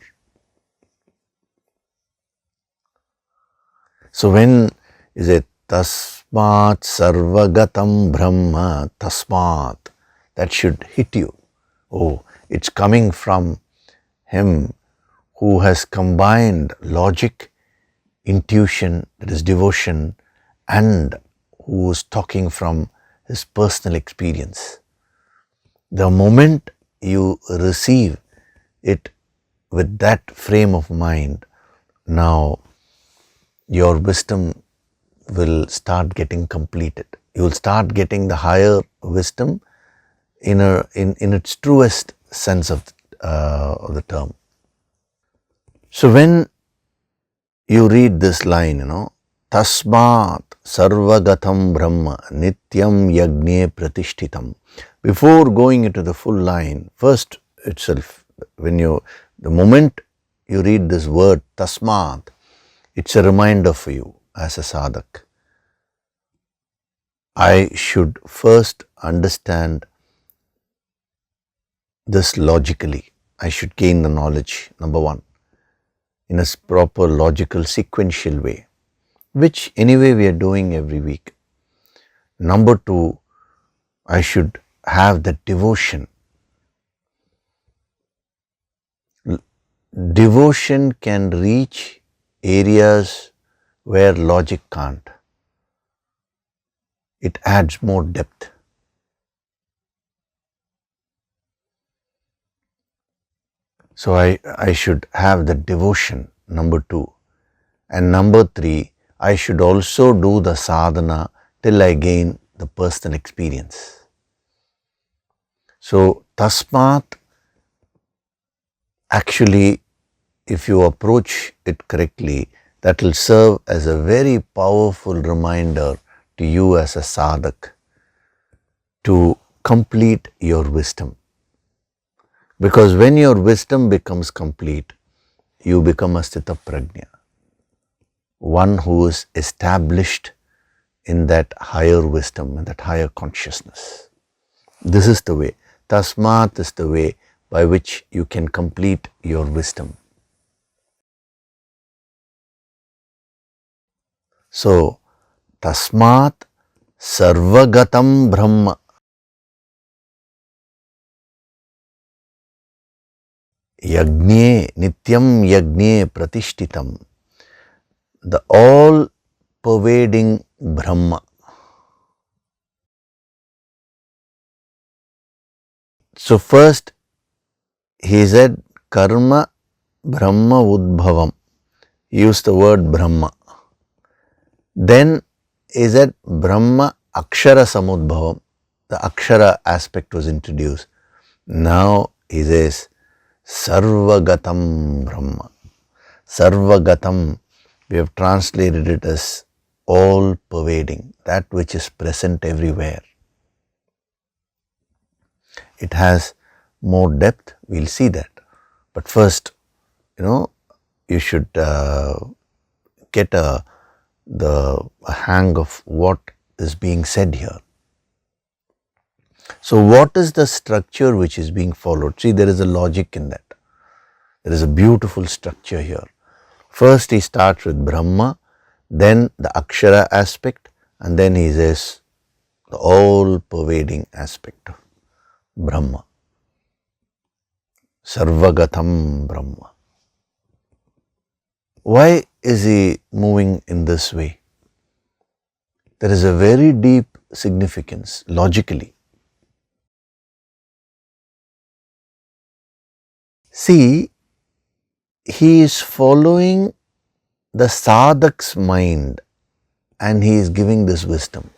So when is it Tasmat Sarvagatam Brahma Tasmat, that should hit you. Oh, it's coming from him who has combined logic, intuition, that is devotion, and who is talking from his personal experience. The moment you receive it with that frame of mind, now your wisdom will start getting completed. You will start getting the higher wisdom in its truest sense of the term. So when you read this line, Tasmat Sarvagatam Brahma Nityam Yagne Pratishtitam. Before going into the full line, first itself, the moment you read this word Tasmat, it's a reminder for you as a sadhak. I should first understand this logically. I should gain the knowledge, number one, in a proper logical sequential way, which anyway we are doing every week. Number two, I should have that devotion. Devotion can reach areas where logic can't. It adds more depth. So I should have the devotion, number two. And number three, I should also do the sadhana till I gain the personal experience. So Tasmat, actually, if you approach it correctly, that will serve as a very powerful reminder to you as a sadhak to complete your wisdom. Because when your wisdom becomes complete, you become a sthita prajna, one who is established in that higher wisdom and that higher consciousness. This is the way. Tasmat is the way by which you can complete your wisdom. So, Tasmat Sarvagatam Brahma Yagne Nityam Yagne Pratishtitam, the all pervading Brahma. So first he said Karma Brahma Udbhavam. He used the word Brahma. Then he said Brahma Akshara Samudbhavam. The Akshara aspect was introduced. Now he says Sarvagatam Brahma. Sarvagatam, we have translated it as all pervading, that which is present everywhere. It has more depth, we'll see that. But first, you should get the hang of what is being said here. So what is the structure which is being followed? See, there is a logic in that. There is a beautiful structure here. First he starts with Brahma, then the Akshara aspect, and then he says the all pervading aspect of Brahma. Sarvagatam Brahma. Why is he moving in this way? There is a very deep significance logically. See, he is following the sadhak's mind and he is giving this wisdom.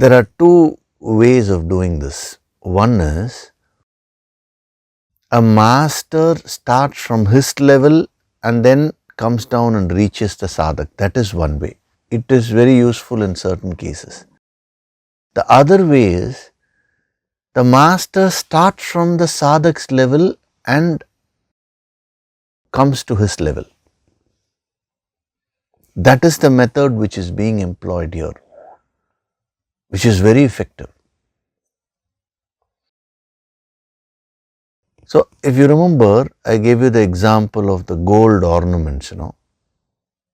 There are two ways of doing this. One is a master starts from his level and then comes down and reaches the sadhak. That is one way. It is very useful in certain cases. The other way is the master starts from the sadhak's level and comes to his level. That is the method which is being employed here, which is very effective. So, if you remember, I gave you the example of the gold ornaments,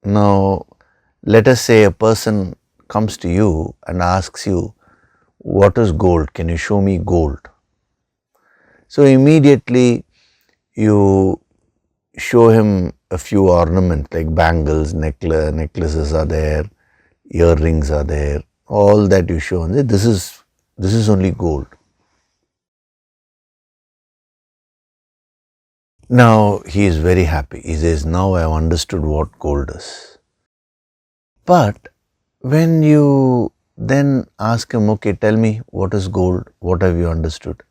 Now, let us say a person comes to you and asks you, what is gold? Can you show me gold? So, immediately you show him a few ornaments like bangles, necklaces are there, earrings are there, all that you show, and say, this is only gold. Now he is very happy. He says, now I have understood what gold is. But when you then ask him, okay, tell me what is gold, what have you understood?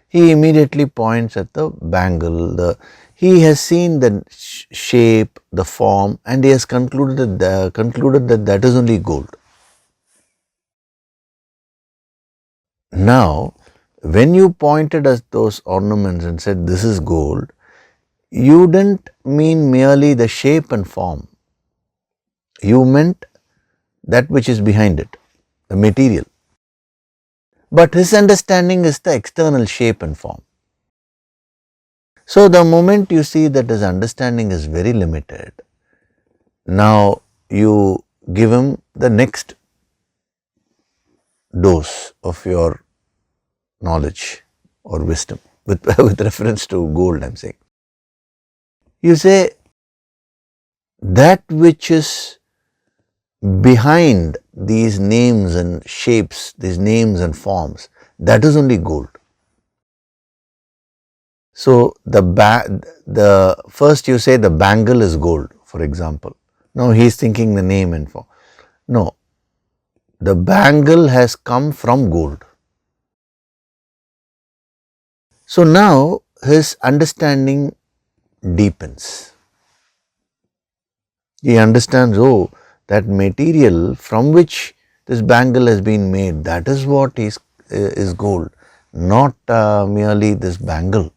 He immediately points at the bangle, he has seen the shape, the form, and he has concluded that that is only gold. Now, when you pointed at those ornaments and said this is gold, you didn't mean merely the shape and form. You meant that which is behind it, the material. But his understanding is the external shape and form. So, the moment you see that his understanding is very limited, now you give him the next dose of your knowledge or wisdom with reference to gold, I am saying. You say that which is behind these names and shapes, these names and forms, that is only gold. So, the first you say the bangle is gold, for example. Now he is thinking the name and form. No, the bangle has come from gold. So now his understanding deepens. He understands, oh, that material from which this bangle has been made, that is what is gold, not merely this bangle.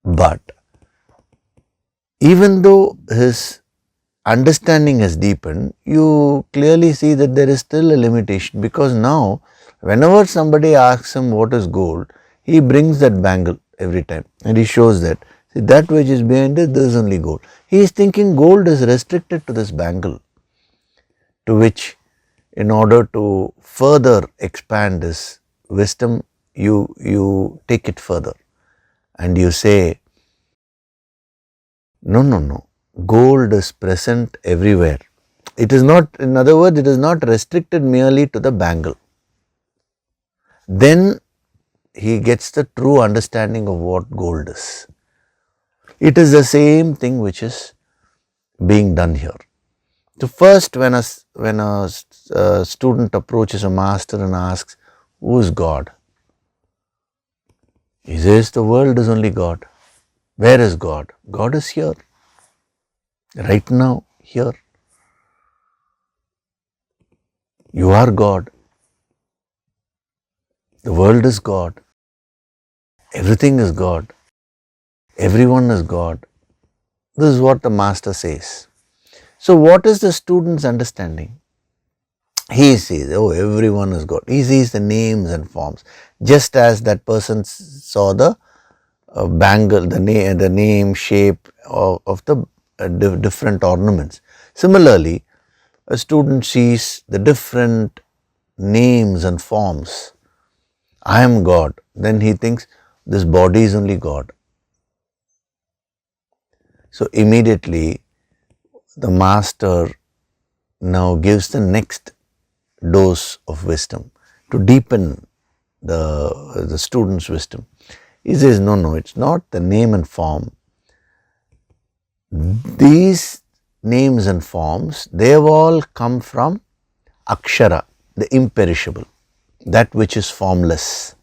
But even though his understanding has deepened, you clearly see that there is still a limitation, because now whenever somebody asks him what is gold, he brings that bangle every time and he shows that. See, that which is behind it, there is only gold. He is thinking gold is restricted to this bangle, to which, in order to further expand his wisdom, you take it further and you say, no, gold is present everywhere. It is not, in other words, it is not restricted merely to the bangle. Then he gets the true understanding of what gold is. It is the same thing which is being done here. So first, when a student approaches a master and asks, who is God? He says, the world is only God. Where is God? God is here. Right now, here. You are God. The world is God. Everything is God. Everyone is God. This is what the master says. So what is the student's understanding? He sees, oh, everyone is God. He sees the names and forms. Just as that person saw the bangle, the name, shape of the different ornaments. Similarly, a student sees the different names and forms. I am God. Then he thinks this body is only God. So immediately the master now gives the next dose of wisdom to deepen the student's wisdom. He says, no, it's not the name and form. These names and forms, they have all come from Akshara, the imperishable, that which is formless.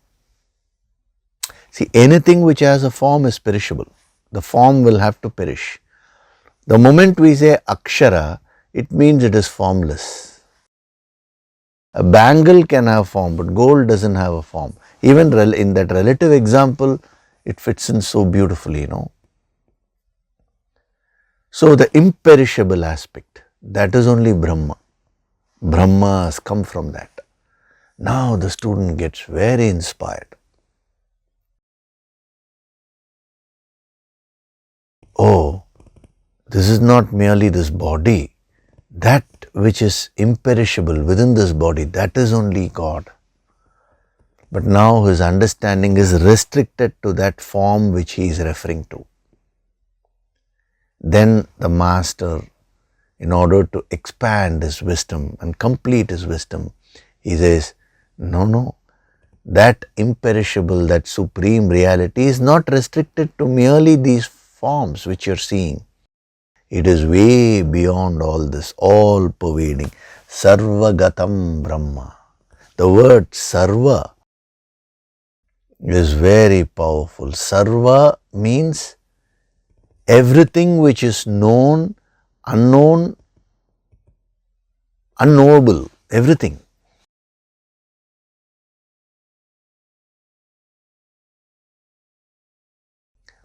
See, anything which has a form is perishable. The form will have to perish. The moment we say Akshara, it means it is formless. A bangle can have form, but gold doesn't have a form. Even in that relative example, it fits in so beautifully, So the imperishable aspect, that is only Brahma. Brahma has come from that. Now the student gets very inspired. Oh, this is not merely this body. That which is imperishable within this body, that is only God. But now his understanding is restricted to that form which he is referring to. Then the master, in order to expand his wisdom and complete his wisdom, he says, no, that imperishable, that supreme reality is not restricted to merely these forms which you are seeing. It is way beyond all this, all pervading. Sarvagatam Brahma. The word Sarva is very powerful. Sarva means everything which is known, unknown, unknowable, everything.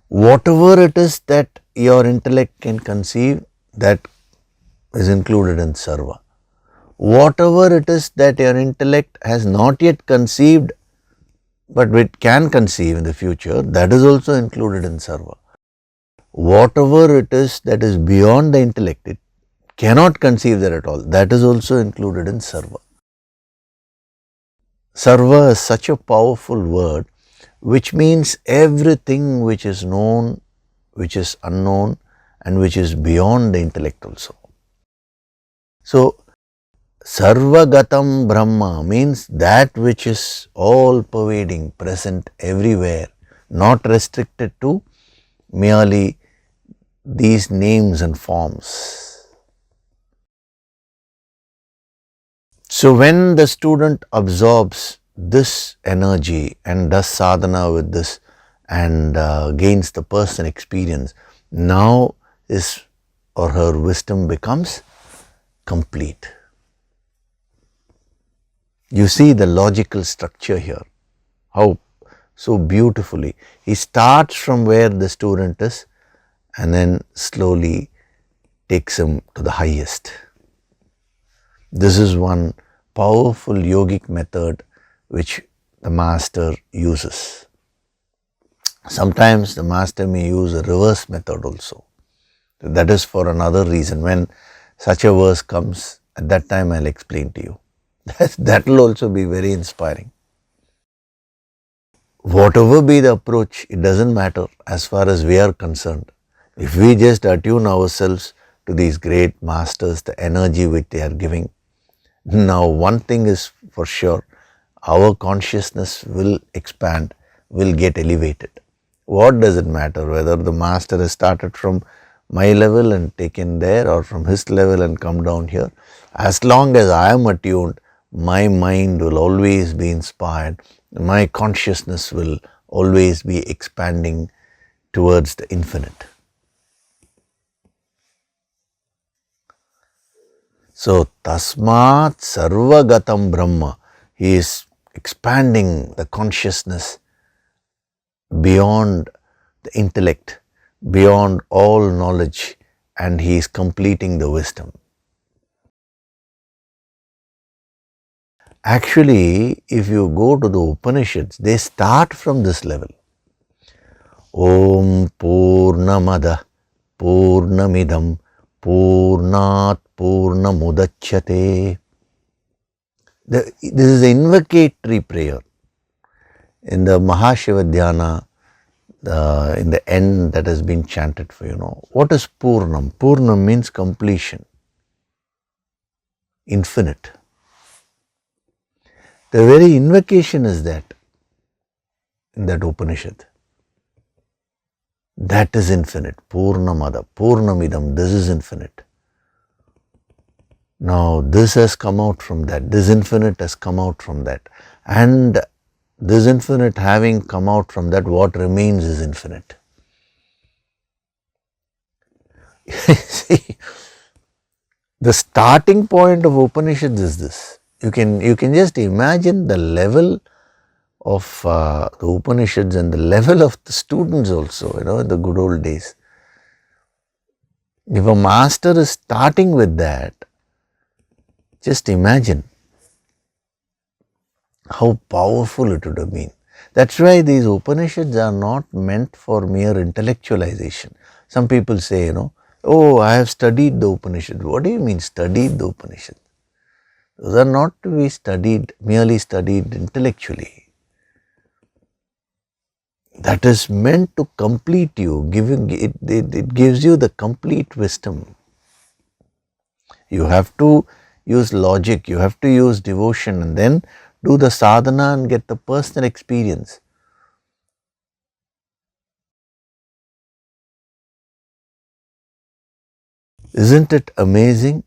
Whatever it is that your intellect can conceive, that is included in Sarva. Whatever it is that your intellect has not yet conceived, but it can conceive in the future, that is also included in Sarva. Whatever it is that is beyond the intellect, it cannot conceive that at all, that is also included in Sarva. Sarva is such a powerful word, which means everything which is known, which is unknown, and which is beyond the intellect also. So, Sarvagatam Brahma means that which is all pervading, present everywhere, not restricted to merely these names and forms. So when the student absorbs this energy and does sadhana with this and gains the person experience, now his or her wisdom becomes complete. You see the logical structure here, how so beautifully. He starts from where the student is and then slowly takes him to the highest. This is one powerful yogic method which the master uses. Sometimes the master may use a reverse method also. That is for another reason. When such a verse comes, at that time I'll explain to you. That will also be very inspiring. Whatever be the approach, it doesn't matter as far as we are concerned. If we just attune ourselves to these great masters, the energy which they are giving, now one thing is for sure, our consciousness will expand, will get elevated. What does it matter whether the master has started from my level and taken there or from his level and come down here? As long as I am attuned, my mind will always be inspired, my consciousness will always be expanding towards the infinite. So, Tasmat Sarvagatam Brahma, he is expanding the consciousness beyond the intellect, beyond all knowledge, and he is completing the wisdom. Actually, if you go to the Upanishads, they start from this level. Om Purnamada Purnamidam Purnat Purnamudachyate. This is an invocatory prayer. In the Mahashivadhyana, in the end that has been chanted for What is Purnam? Purnam means completion, infinite. The very invocation is that in that Upanishad. That is infinite. Purnamada, Purnamidam, this is infinite. Now this has come out from that, this infinite has come out from that, and this infinite having come out from that, what remains is infinite. See, the starting point of Upanishads is this. You can just imagine the level of the Upanishads and the level of the students also, in the good old days. If a master is starting with that, just imagine how powerful it would have been. That's why these Upanishads are not meant for mere intellectualization. Some people say, oh, I have studied the Upanishads. What do you mean studied the Upanishads? Those are not to be studied, merely studied intellectually. That is meant to complete you, it gives you the complete wisdom. You have to use logic, you have to use devotion, and then do the sadhana and get the personal experience. Isn't it amazing?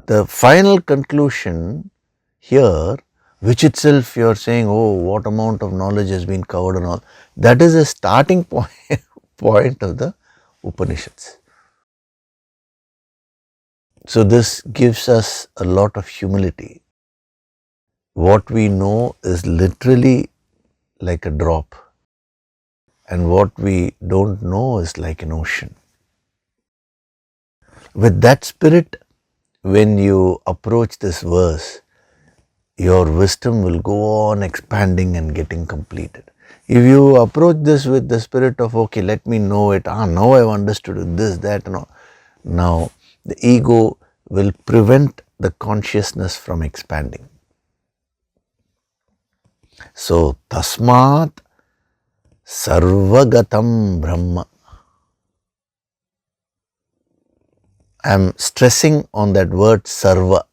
The final conclusion here, which itself you are saying, oh, what amount of knowledge has been covered and all, that is a starting point of the Upanishads. So this gives us a lot of humility. What we know is literally like a drop, and what we don't know is like an ocean. With that spirit, when you approach this verse, your wisdom will go on expanding and getting completed. If you approach this with the spirit of, okay, let me know it, now I've understood this, that, now the ego will prevent the consciousness from expanding. So, tasmat sarvagatam brahma. I am stressing on that word sarva,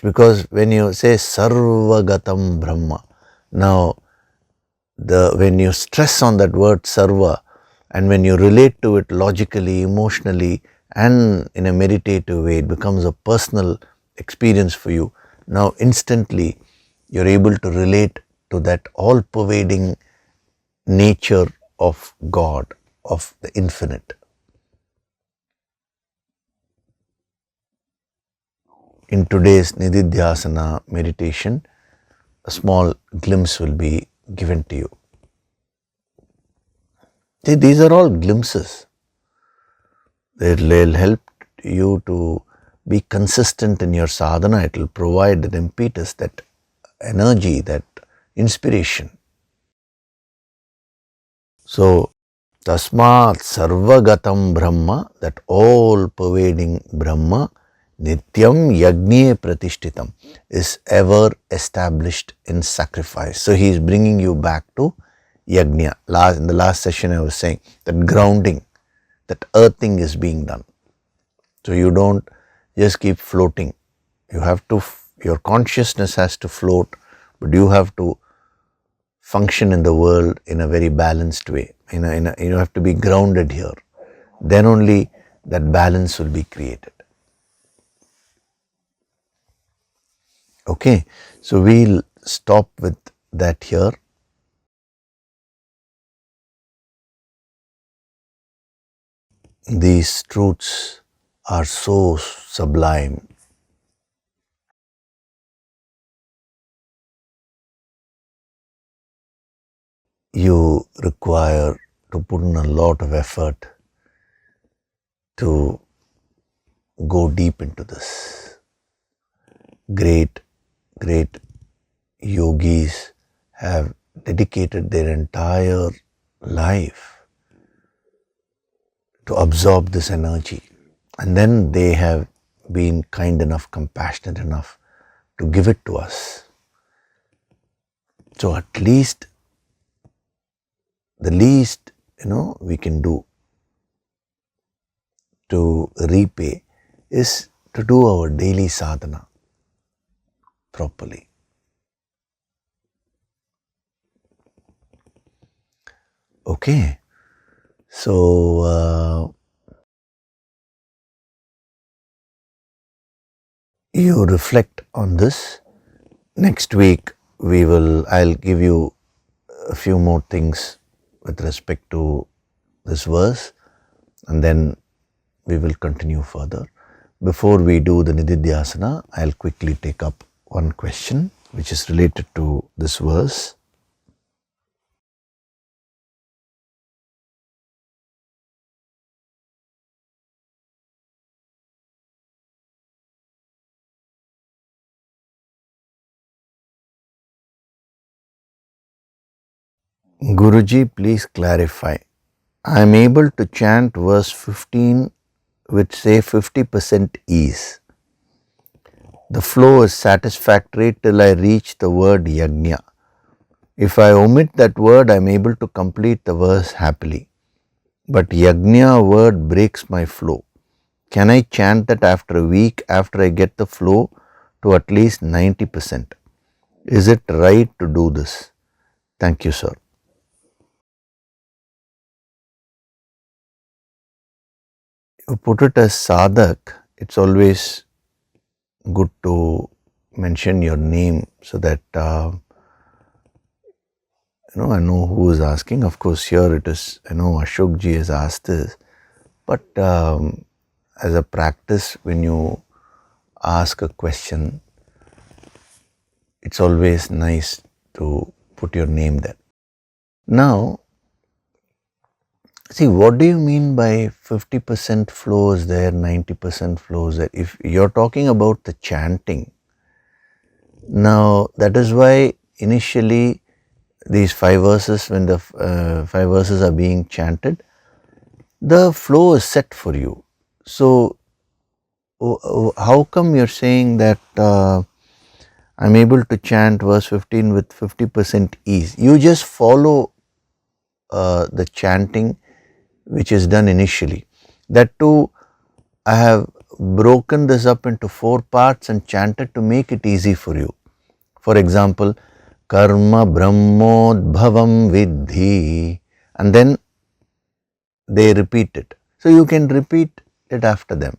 because when you say sarvagatam brahma, now when you stress on that word sarva, and when you relate to it logically, emotionally, and in a meditative way, it becomes a personal experience for you. Now instantly you're able to relate to that all-pervading nature of God, of the infinite. In today's Nididhyasana meditation, a small glimpse will be given to you. See, these are all glimpses. It will help you to be consistent in your sadhana. It will provide an impetus, that energy, that inspiration. So, tasmat sarvagatam brahma, that all pervading Brahma, nityam yagnye pratishtitam, is ever established in sacrifice. So he is bringing you back to yajna. In the last session I was saying that grounding, that earthing is being done. So you don't just keep floating. You have to, your consciousness has to float, but you have to function in the world in a very balanced way. You have to be grounded here. Then only that balance will be created. Okay, so we'll stop with that here. These truths are so sublime. You require to put in a lot of effort to go deep into this. Great yogis have dedicated their entire life to absorb this energy, and then they have been kind enough, compassionate enough to give it to us. So at least the least we can do to repay is to do our daily sadhana properly. Okay, so you reflect on this. Next week I'll give you a few more things with respect to this verse, and then we will continue further. Before we do the Nididhyasana, I'll quickly take up one question which is related to this verse. Guruji, please clarify. I am able to chant verse 15 with say 50% ease. The flow is satisfactory till I reach the word yajna. If I omit that word, I am able to complete the verse happily. But yajna word breaks my flow. Can I chant that after a week after I get the flow to at least 90%? Is it right to do this? Thank you, sir. You put it as sadhak, it's always good to mention your name so that I know who is asking. Of course, here it is, Ashok ji has asked this, but as a practice, when you ask a question, it's always nice to put your name there. Now, see, what do you mean by 50% flow is there, 90% flow is there? If you're talking about the chanting, now that is why initially these 5 verses, when the 5 verses are being chanted, the flow is set for you. So, how come you're saying that I'm able to chant verse 15 with 50% ease? You just follow the chanting which is done initially. That too, I have broken this up into 4 parts and chanted to make it easy for you. For example, Karma Brahmodbhavam Vidhi, and then they repeat it. So you can repeat it after them.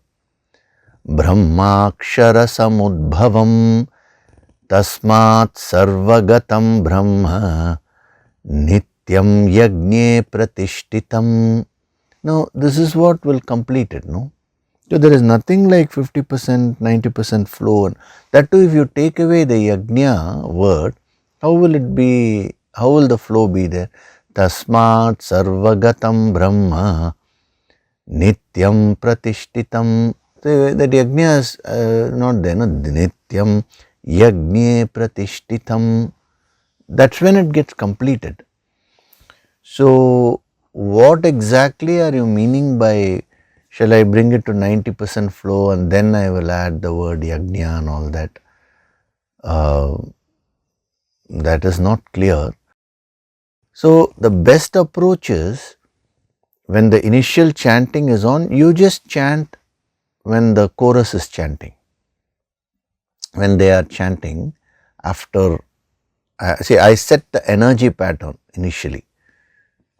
Brahmakshara Samudbhavam Tasmat Sarvagatam Brahma Nityam Yagne Pratishtitam. Now, this is what will complete it, no? So, there is nothing like 50%, 90% flow. That too, if you take away the yajna word, how will it be, how will the flow be there? Tasmat sarvagatam brahma nityam pratishtitam. So, that yajna is not there, no? Nityam yagne pratishtitam. That's when it gets completed. So, what exactly are you meaning by, shall I bring it to 90% flow and then I will add the word yajna and all that? That is not clear. So, the best approach is, when the initial chanting is on, you just chant when the chorus is chanting. When they are chanting, after, see, I set the energy pattern initially.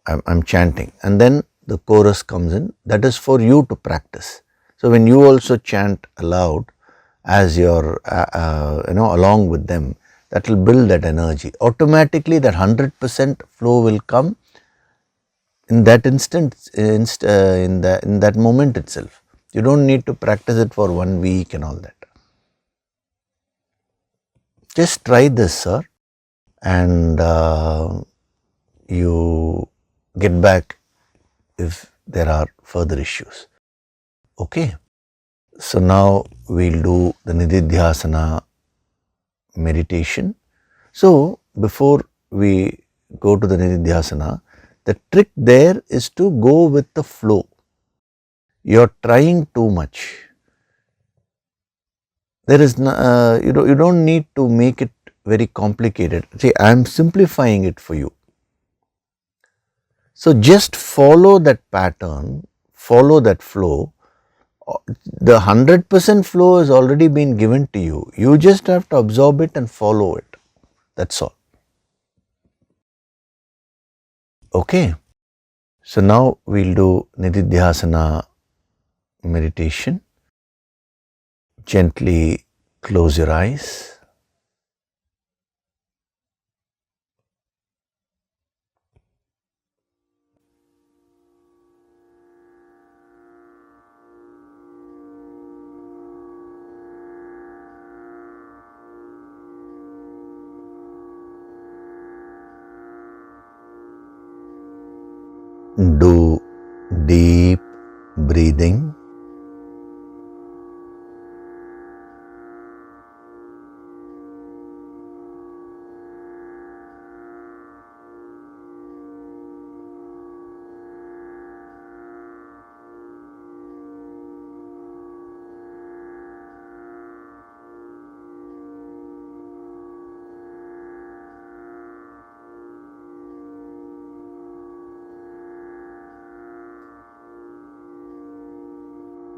I'm chanting, and then the chorus comes in. That is for you to practice. So when you also chant aloud as you're along with them, that will build that energy. Automatically that 100% flow will come in that instant, in that moment itself. You don't need to practice it for 1 week and all that. Just try this, sir, and you get back if there are further issues. Okay. So now we'll do the Nididhyasana meditation. So before we go to the Nididhyasana, the trick there is to go with the flow. You're trying too much. There is no, you don't need to make it very complicated. See, I am simplifying it for you. So just follow that pattern, follow that flow. The 100% flow has already been given to you. You just have to absorb it and follow it. That's all. Okay. So now we'll do Nididhyasana meditation. Gently Close your eyes. Do deep breathing.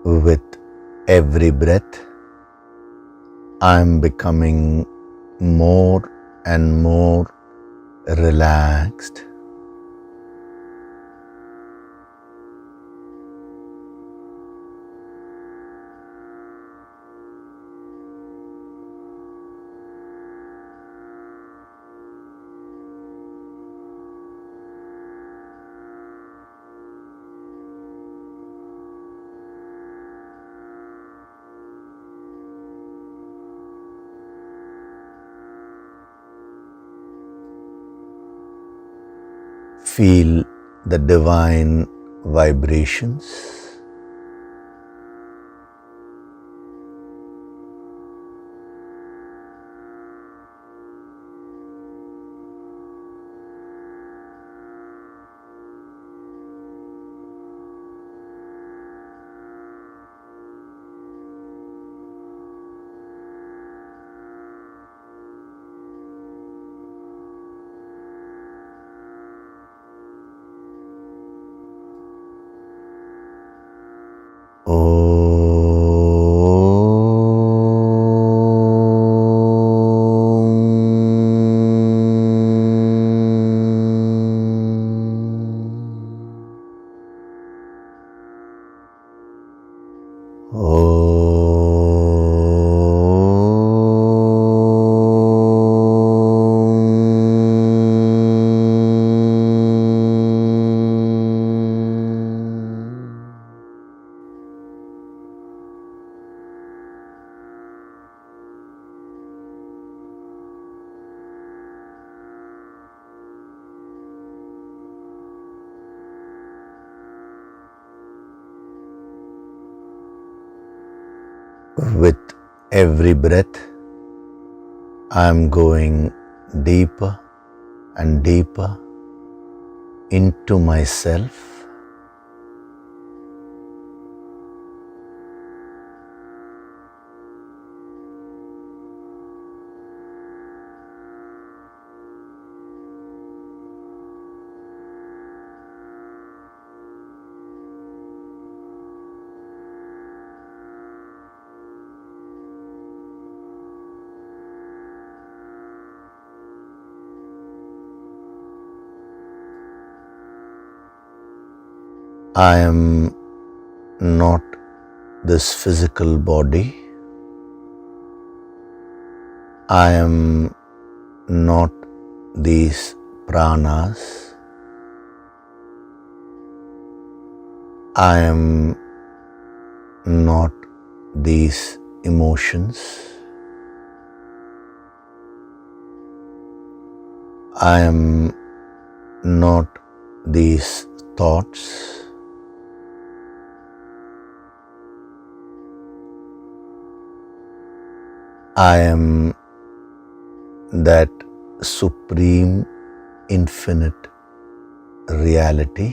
With every breath, I am becoming more and more relaxed. Feel the divine vibrations. With every breath, I am going deeper and deeper into myself. I am not this physical body. I am not these pranas. I am not these emotions. I am not these thoughts. I am that supreme infinite reality.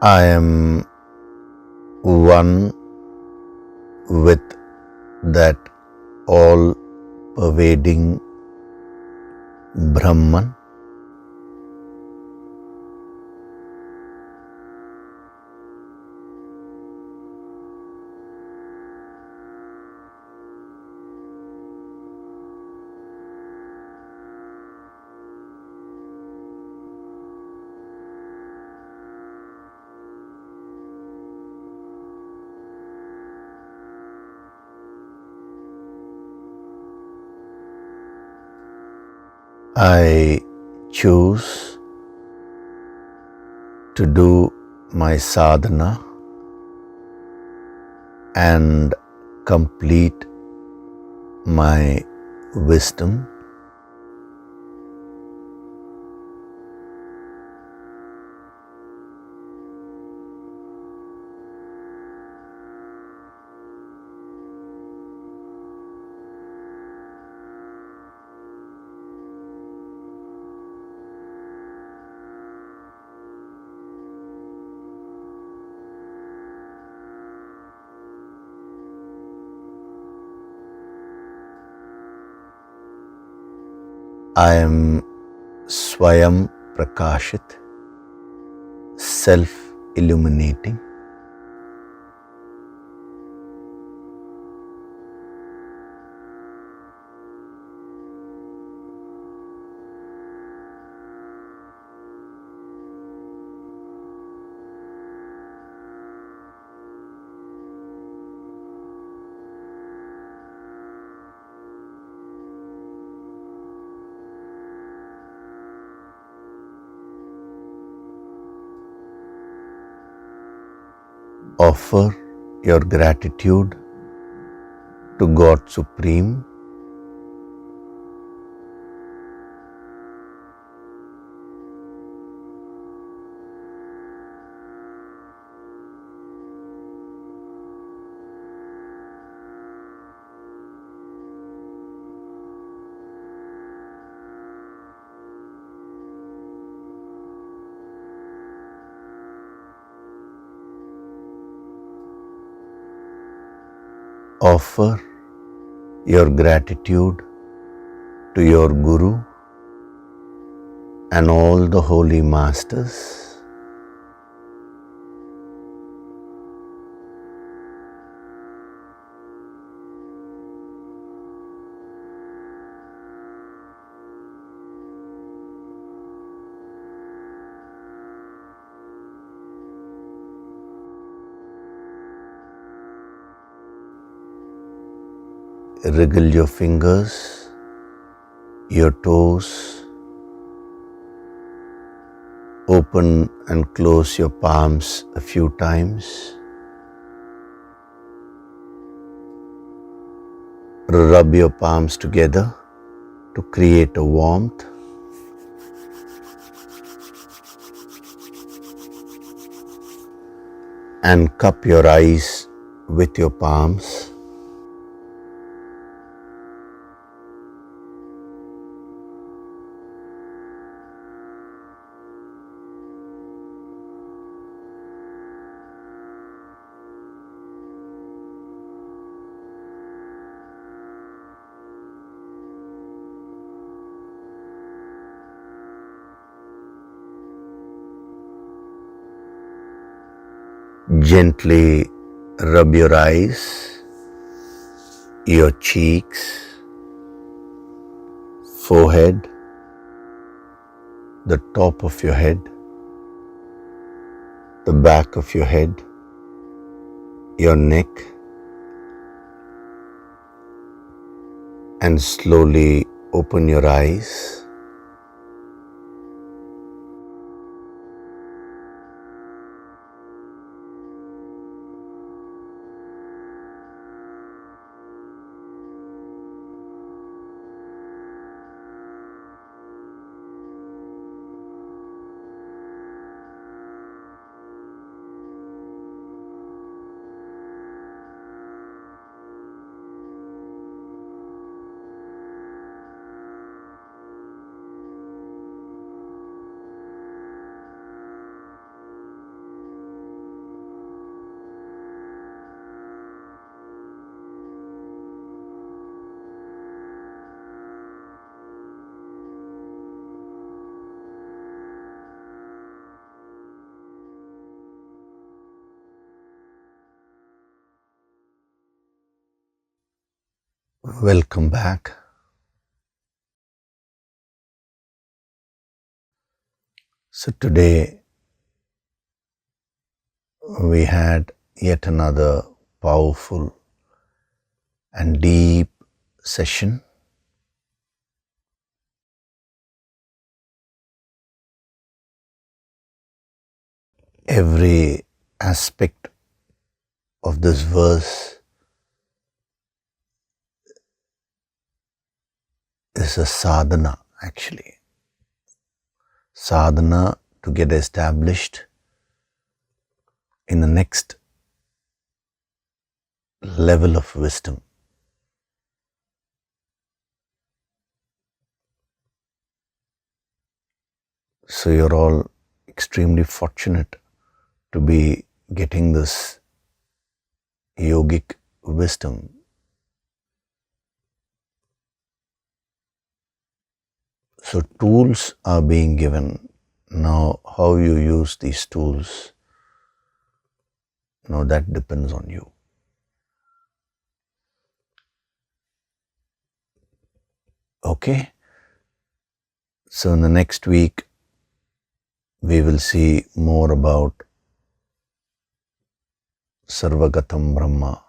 I am one with that all-pervading Brahman. I choose to do my sadhana and complete my wisdom. I am Swayam Prakashit, self-illuminating. Offer your gratitude to God Supreme. Offer your gratitude to your Guru and all the holy masters. Wriggle your fingers, your toes. Open and close your palms a few times. Rub your palms together to create a warmth. And cup your eyes with your palms. Gently rub your eyes, your cheeks, forehead, the top of your head, the back of your head, your neck, and slowly open your eyes. Welcome back. So today we had yet another powerful and deep session. Every aspect of this verse is a sadhana actually. Sadhana to get established in the next level of wisdom. So you're all extremely fortunate to be getting this yogic wisdom. So tools are being given. Now how you use these tools, that depends on you. Okay? So in the next week, we will see more about Sarvagatam Brahma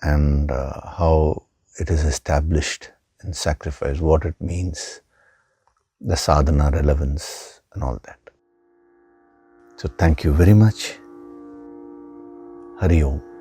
and how it is established in sacrifice, what it means, the sadhana relevance and all that. So thank you very much. Hari Om.